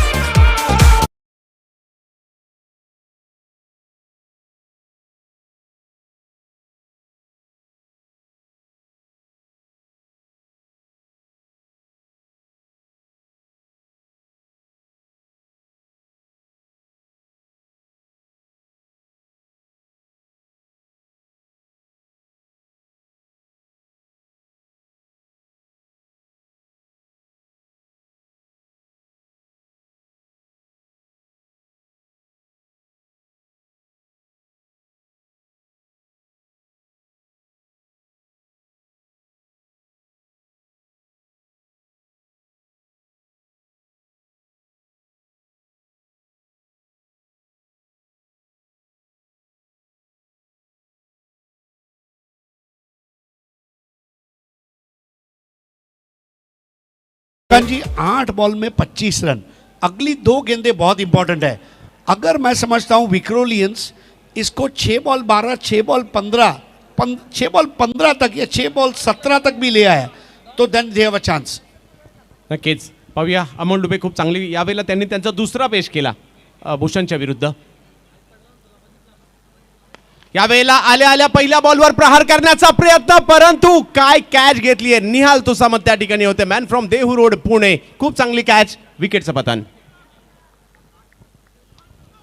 जी 8 बॉल में 25 रन, अगली 2 गेंदें बहुत इंपॉर्टेंट है। अगर मैं समझता हूं विक्रोलियंस इसको 6 बॉल 12, 6 बॉल 15, 6 बॉल 15 तक या 6 बॉल 17 तक भी ले आया तो then they have a chance. नक्कीच पाहूया। अमोल डुबे खूप चांगली, यावेळेला त्यांनी त्यांचा दुसरा पेश केला भूषणच्या विरुद्ध। यावेळेला आल्या आल्या पहिल्या बॉलवर प्रहार करण्याचा प्रयत्न, परंतु काय कॅच घेतली आहे। निहाल तुसामत त्या ठिकाणी होते, man from Dehu road Pune. खूप चांगली कॅच, विकेटचं पतन।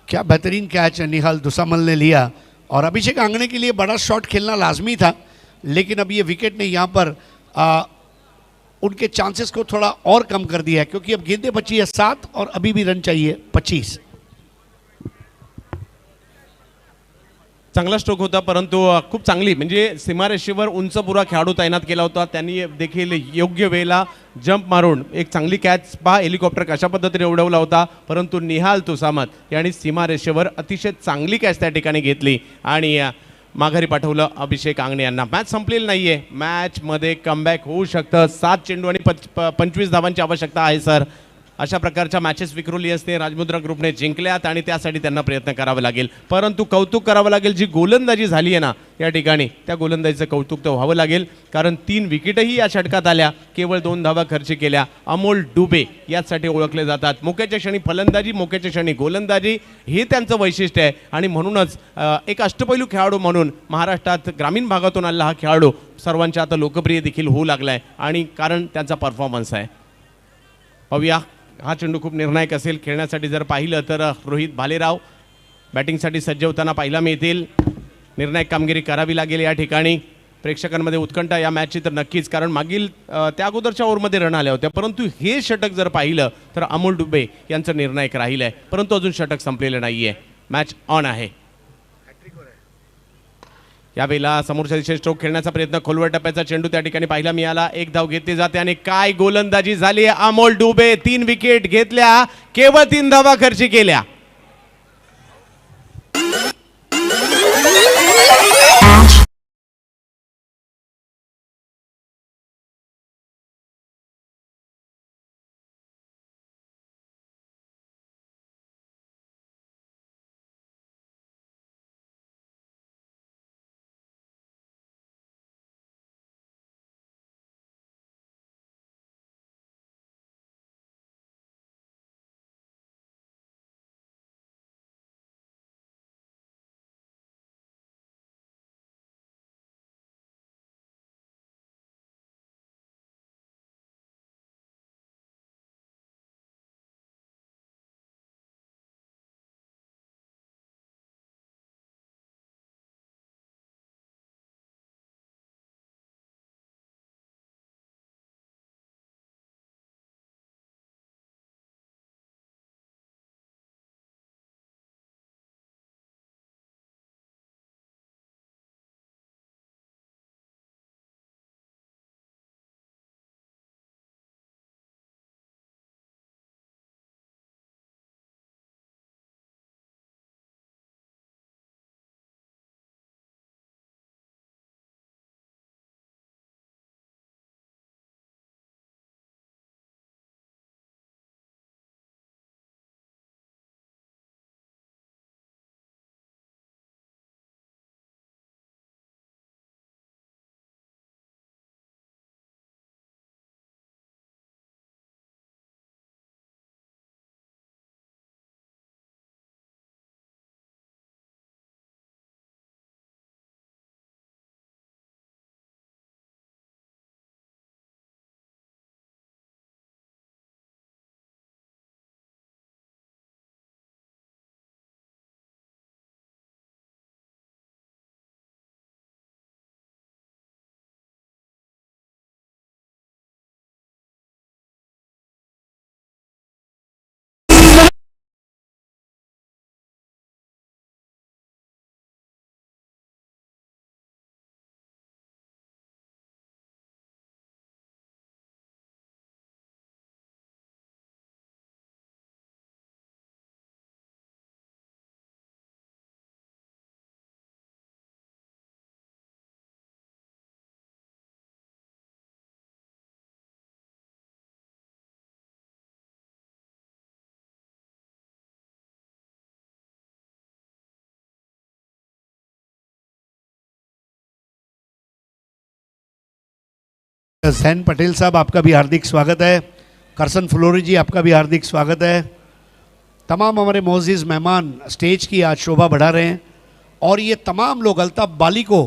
क्या बेहतरीन कैच निहाल दुसामल ने लिया, और अभिषेक आंगणे के लिए बड़ा शॉट खेलना लाजमी था, लेकिन अब ये विकेट ने यहाँ पर उनके चांसेस को थोड़ा और कम कर दिया है, क्योंकि अब गेंदें बची है 7 और अभी भी रन चाहिए 25। चांगला स्ट्रोक होता, परंतु खूप चांगली, म्हणजे सीमारेषेवर उंच पुरा खेळाडू तैनात केला होता त्यांनी देखील योग्य वेळेला जंप मारून एक चांगली कॅच पहा हेलिकॉप्टर कशा पद्धतीने उडवला होता, परंतु निहाल तुसामत यांनी सीमारेषेवर अतिशय चांगली कॅच त्या ठिकाणी घेतली आणि माघारी पाठवलं अभिषेक आंगणे यांना। मॅच संपलेली नाहीये, मॅचमध्ये कमबॅक होऊ शकतं। 7 चेंडू आणि 25 धावांची आवश्यकता आहे सर। अशा प्रकारच्या मॅचेस विक्रोलियन्सने राजमुद्रा ग्रुपने जिंकल्यात आणि त्यासाठी त्यांना प्रयत्न करावा लागेल, परंतु कौतुक करावं लागेल जी गोलंदाजी झाली आहे ना या ठिकाणी, त्या गोलंदाजीचं कौतुक तर व्हावं लागेल, कारण 3 विकेटही या षटकात आल्या, केवळ 2 धावा खर्च केल्या। अमोल डुबे यासाठी ओळखले जातात, मोक्याच्या क्षणी फलंदाजी, मोक्याच्या क्षणी गोलंदाजी, हे त्यांचं वैशिष्ट्य आहे, आणि म्हणूनच एक अष्टपैलू खेळाडू म्हणून महाराष्ट्रात ग्रामीण भागातून आलेला हा खेळाडू सर्वांच्या आता लोकप्रिय देखील होऊ लागलाय, आणि कारण त्यांचा परफॉर्मन्स आहे। पाहूया, हा चेंडू खूप निर्णायक असेल खेळण्यासाठी। जर पाहिलं तर रोहित भालेराव बॅटिंगसाठी सज्ज होताना पाहायला मिळतील। निर्णायक कामगिरी करावी लागेल या ठिकाणी। प्रेक्षकांमध्ये उत्कंठा या मॅचची तर नक्कीच, कारण मागील त्या अगोदरच्या ओव्हरमध्ये रन आल्या होत्या, परंतु हे षटक जर पाहिलं तर अमोल डुबे यांचं निर्णायक राहिलं आहे, परंतु अजून षटक संपलेलं नाही आहे, मॅच ऑन आहे। यावेळेला समोरच्या दिशेने स्ट्रोक खेळण्याचा प्रयत्न, खोलवर टप्प्याचा चेंडू त्या ठिकाणी पाहायला मिळाला, 1 धाव घेतली जाते आणि काय गोलंदाजी झाली आहे। अमोल डुबे 3 विकेट घेतल्या, केवळ 3 धावा खर्च केल्या। जैन पटेल साहब, आपका भी हार्दिक स्वागत है। करसन फ्लोरी जी, आपका भी हार्दिक स्वागत है। तमाम हमारे मोअज़्ज़िज़ मेहमान स्टेज की आज शोभा बढ़ा रहे हैं और ये तमाम लोग अल्ताफ़ बाली को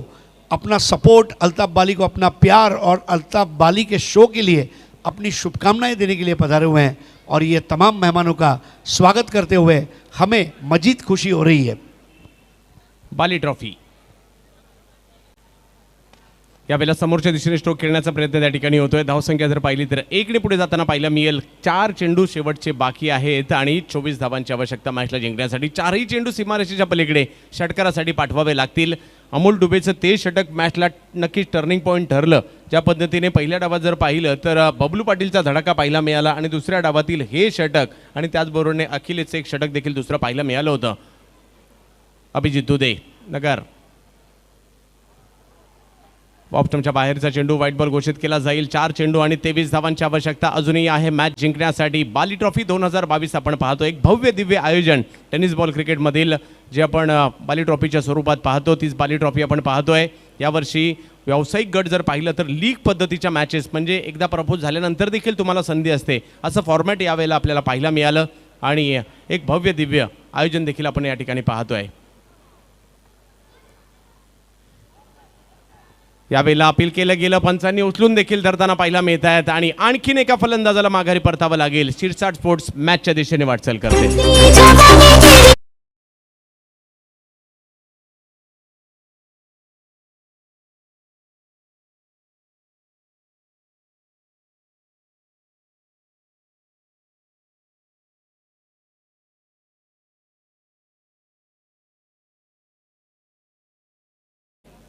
अपना सपोर्ट, अल्ताफ़ बाली को अपना प्यार और अल्ताफ़ बाली के शो के लिए अपनी शुभकामनाएं देने के लिए पधारे हुए हैं और ये तमाम मेहमानों का स्वागत करते हुए हमें मजीद खुशी हो रही है। बाली ट्रॉफी यावेळेला समोरच्या दिशेने स्ट्रोक खेळण्याचा प्रयत्न त्या ठिकाणी होतोय. धावसंख्या जर पाहिली तर 1ने पुढे जाताना पाहायला मिळेल. 4 चेंडू शेवटचे बाकी आहेत आणि 24 धावांची आवश्यकता मॅचला जिंकण्यासाठी. 4ही चेंडू सीमारेषेच्या पलीकडे षटकारासाठी पाठवावे लागतील. अमोल डुबेचं ते षटक मॅचला नक्कीच टर्निंग पॉईंट ठरलं. ज्या पद्धतीने पहिल्या डावात जर पाहिलं तर बबलू पाटीलचा धडाका पाहायला मिळाला आणि दुसऱ्या डावातील हे षटक आणि त्याचबरोबरने अखिलेशचं एक षटक देखील दुसरं पाहायला मिळालं होतं. अभिजित दुधे नगर ऑप्टमच्या बाहेरचा चेंडू व्हाईट बॉल घोषित केला जाईल. 4 चेंडू आणि 23 धावांची आवश्यकता अजूनही आहे मॅच जिंकण्यासाठी. बाली ट्रॉफी 2022 आपण पाहतो. एक भव्य दिव्य आयोजन टेनिस बॉल क्रिकेटमधील जे आपण बाली ट्रॉफीच्या स्वरूपात पाहतो तीच बाली ट्रॉफी आपण पाहतोय. यावर्षी व्यावसायिक गट जर पाहिलं तर लीग पद्धतीच्या मॅचेस म्हणजे एकदा प्रपोज झाल्यानंतर देखील तुम्हाला संधी असते असं फॉर्मॅट यावेळेला आपल्याला पाहायला मिळालं आणि एक भव्य दिव्य आयोजन देखील आपण या ठिकाणी पाहतोय. यावेळेला अपील केलं गेलं, पंचांनी उचलून देखील धरताना पाहायला मिळत आहेत आणि आणखीन एका फलंदाजाला माघारी परतावं लागेल. शिरसाट स्पोर्ट्स मॅचच्या दिशेने वाटचाल करते.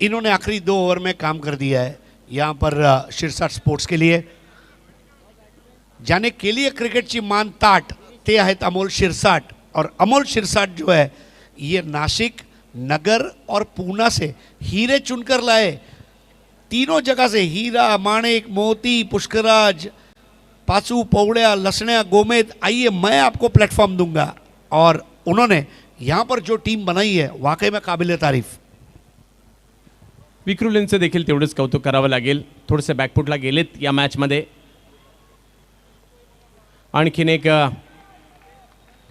इन्होंने आखिरी 2 ओवर में काम कर दिया है यहाँ पर शिरसाट स्पोर्ट्स के लिए. जाने के लिए क्रिकेटची मान ताट ते आहेत अमोल शिरसाट. और अमोल शिरसाट जो है ये नासिक, नगर और पूना से हीरे चुनकर लाए. तीनों जगह से हीरा, माणिक, मोती, पुष्कराज, पाचू, पौड़िया, लसणिया, गोमेद, आइए मैं आपको प्लेटफॉर्म दूंगा. और उन्होंने यहाँ पर जो टीम बनाई है वाकई में काबिल तारीफ. विक्रुलेंचं देखील तेवढंच कौतुक करावं लागेल. थोडेसे बॅकफुटला गेलेत या मॅचमध्ये. आणखीन एक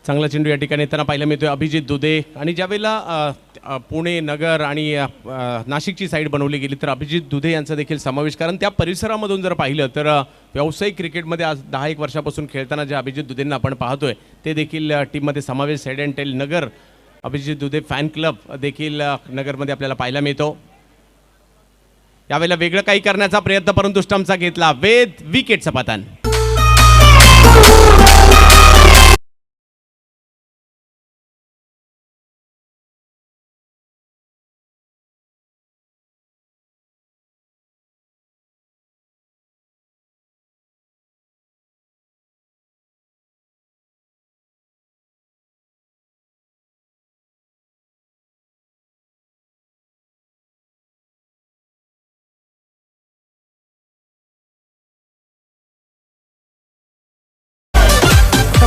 चांगला चेंडू या ठिकाणी येताना पाहायला मिळतोय अभिजित दुधे. आणि ज्यावेळेला पुणे, नगर आणि नाशिकची साईड बनवली गेली तर अभिजित दुधे यांचा देखील समावेश, कारण त्या परिसरामधून जर पाहिलं तर व्यावसायिक क्रिकेटमध्ये आज 10-1 वर्षापासून खेळताना जे अभिजित दुधेंना आपण पाहतोय ते देखील टीममध्ये समावेश. हेड अँड टेल नगर अभिजित दुधे फॅन क्लब देखील नगरमध्ये आपल्याला पाहायला मिळतो. यावेळेला वेगळं काही करण्याचा प्रयत्न परंतु स्टंपचा घेतला. वेद विकेटचं पतन.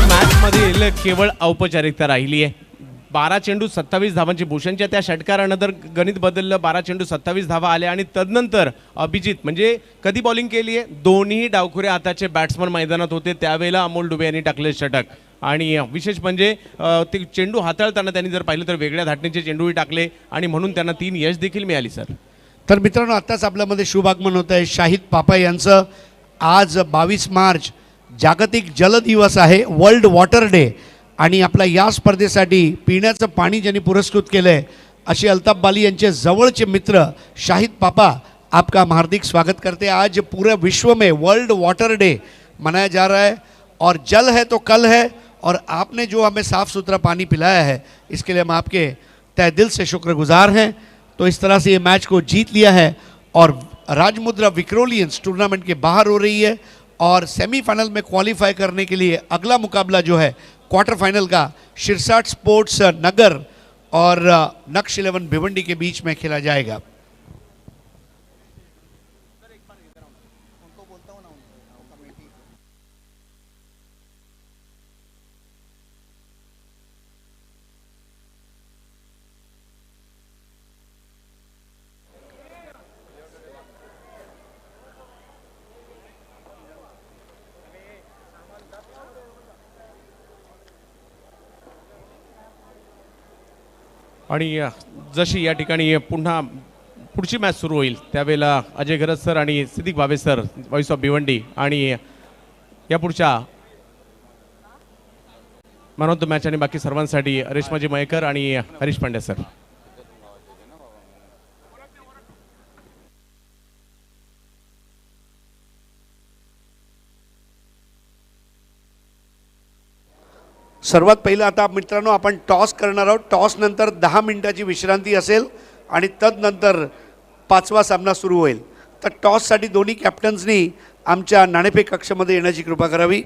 मॅचमध्ये केवळ औपचारिकता राहिली आहे. 12 चेंडू 27 धावांची. भूषणच्या त्या षटकारानं जर गणित बदललं, 12 चेंडू 27 धावा आल्या आणि तदनंतर अभिजित म्हणजे कधी बॉलिंग केली आहे, दोन्ही डावखुरे हाताचे बॅट्समन मैदानात होते त्यावेळेला अमोल डुबे यांनी टाकले षटक. आणि विशेष म्हणजे ते चेंडू हाताळताना त्यांनी जर पाहिलं तर वेगळ्या धाटणीचे चेंडूही टाकले आणि म्हणून त्यांना 3 यश देखील मिळाली. सर तर मित्रांनो, आत्ताच आपल्यामध्ये शुभ आगमन होत आहे शाहिद पापा यांचं. आज 22 मार्च जागतिक जल दिवस आहे, वर्ल्ड वॉटर डे. आणि आपल्या या स्पर्धेसाठी पिण्याचं पाणी ज्यांनी पुरस्कृत केलं आहे अशी अल्ताफ बाली यांचे जवळचे मित्र शाहिद पापा आपका हम हार्दिक स्वागत करते हैं. आज पूरे विश्व में वर्ल्ड वाटर डे मनाया जा रहा है और जल है तो कल है. और आपने जो हमें साफ़ सुथरा पानी पिलाया है इसके लिए हम आपके तहे दिल से शुक्रगुजार हैं. तो इस तरह से ये मैच को जीत लिया है और राजमुद्रा विक्रोलियंस टूर्नामेंट के बाहर हो रही है और सेमीफाइनल में क्वालिफाई करने के लिए अगला मुकाबला जो है क्वार्टर फाइनल का शिरसाट स्पोर्ट्स नगर और नक्श 11 भिवंडी के बीच में खेला जाएगा. आणि जशी या ठिकाणी पुन्हा पुढची मॅच सुरू होईल त्यावेळेला अजय गरज सर आणि सिद्दीक बाबे सर व्हॉइस ऑफ भिवंडी आणि या पुढच्या मॅन ऑफ द मॅच आणि बाकी सर्वांसाठी रेश्माजी मयेकर आणि हरीश पांड्या सर. सर्वात पहिलं आता मित्रांनो आपण टॉस करणार आहोत. टॉस नंतर 10 मिनिटाची विश्रांती असेल आणि तदनंतर 5वा सामना सुरू होईल. तर टॉससाठी दोन्ही कॅप्टन्सनी आमच्या नाणेफेक कक्षामध्ये येण्याची कृपा करावी.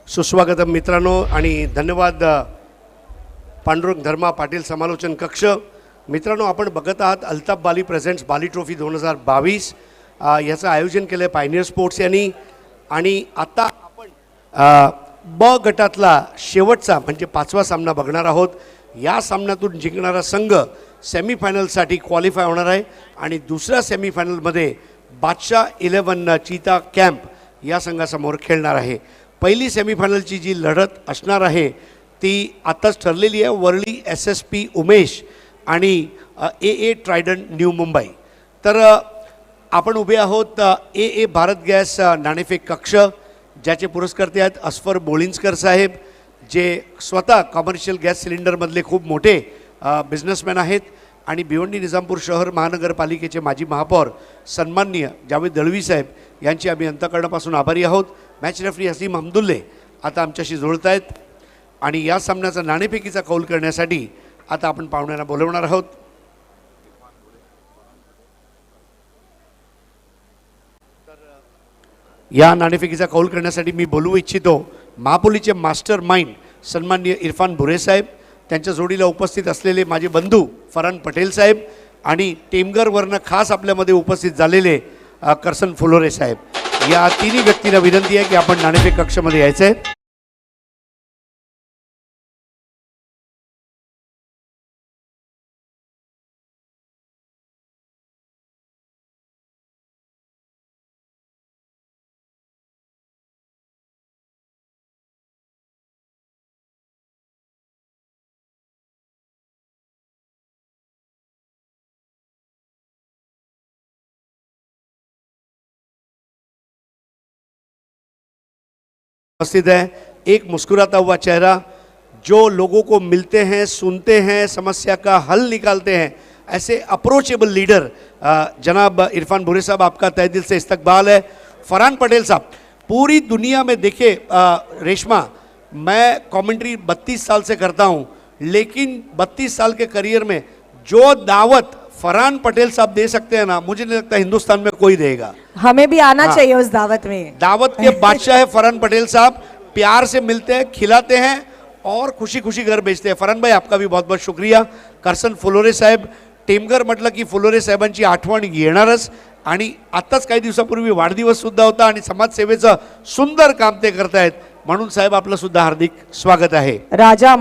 सुस्वागतम मित्रांनो आणि धन्यवाद पांडुरंग धर्मा पाटील समालोचन कक्ष. मित्रांनो आपण बघत आहात अल्ताफ बाली प्रेझेंट्स बाली ट्रॉफी 2022 याचं आयोजन केलं आहे पायनियर स्पोर्ट्स यांनी. आणि आता आपण ब गटातला शेवटचा म्हणजे 5वा सामना बघणार आहोत. या सामन्यातून जिंकणारा संघ सेमीफायनलसाठी क्वालिफाय होणार आहे आणि दुसऱ्या सेमीफायनलमध्ये बादशाह 11 चीता कॅम्प या संघासमोर खेळणार आहे. पहिली सेमीफायनलची जी लढत असणार आहे ती आताच ठरलेली आहे. वरळी SSP उमेश आणि AA ट्रायडंट न्यू मुंबई. तर आपण उभे आहोत AA भारत गॅस नाणेफेक कक्ष ज्याचे पुरस्कर्ते आहेत अस्फर बोळिंजकर साहेब जे स्वतः कमर्शियल गॅस सिलेंडरमधले खूप मोठे बिझनेसमॅन आहेत आणि भिवंडी निजामपूर शहर महानगरपालिकेचे माजी महापौर सन्माननीय जावेद दळवी साहेब यांची आम्ही अंतःकरणापासून आभारी आहोत. मॅच रेफरी हसीम हमदुल्ले आता आमच्याशी जुळत आहेत आणि या सामन्याचा नाणेफेकीचा कौल करण्यासाठी आता आपण पाहुण्यांना बोलवणार आहोत. या नाणेफेकीचा कौल करण्यासाठी मी बोलवू इच्छितो महापोलीचे मास्टर माइंड सन्माननीय इरफान भुरे साहेब, त्यांच्या जोडीला उपस्थित असलेले माझे बंधू फरहान पटेल साहेब आणि टेमघरवरनं खास आपल्यामध्ये उपस्थित झालेले करसन फुलोरे साहेब. या तिन्ही व्यक्तींना विनंती आहे की आपण नाणेफेक कक्षामध्ये यायचं आहे. उपस्थित है एक मुस्कुराता हुआ चेहरा जो लोगों को मिलते हैं, सुनते हैं, समस्या का हल निकालते हैं, ऐसे अप्रोचेबल लीडर जनाब इरफान भुरे साहब, आपका तहे दिल से इस्तकबाल है. फरहान पटेल साहब, पूरी दुनिया में देखे रेशमा, मैं कमेंट्री 32 साल से करता हूँ लेकिन 32 साल के करियर में जो दावत फरहान पटेल साहब दे सकते हैं ना, मुझे नहीं लगता हिंदुस्तान में कोई देगा. हमें भी आना चाहिए उस दावत में. दावत के बादशाह है फरहान पटेल साहब. प्यार से मिलते हैं, खिलाते हैं और खुशी खुशी घर भेजते हैं. फरहान भाई आपका भी बहुत बहुत शुक्रिया. करसन फुलोरे साहेब, टेमघर म्हटलं की फुलोरे साहेबांची आठवण येणारच आणि आत्ताच काही दिवसापूर्वी वाढदिवस सुद्धा होता आणि समाजसेवेचं सुंदर काम ते करतायत म्हणून साहेब आपलं सुद्धा हार्दिक स्वागत आहे. राजा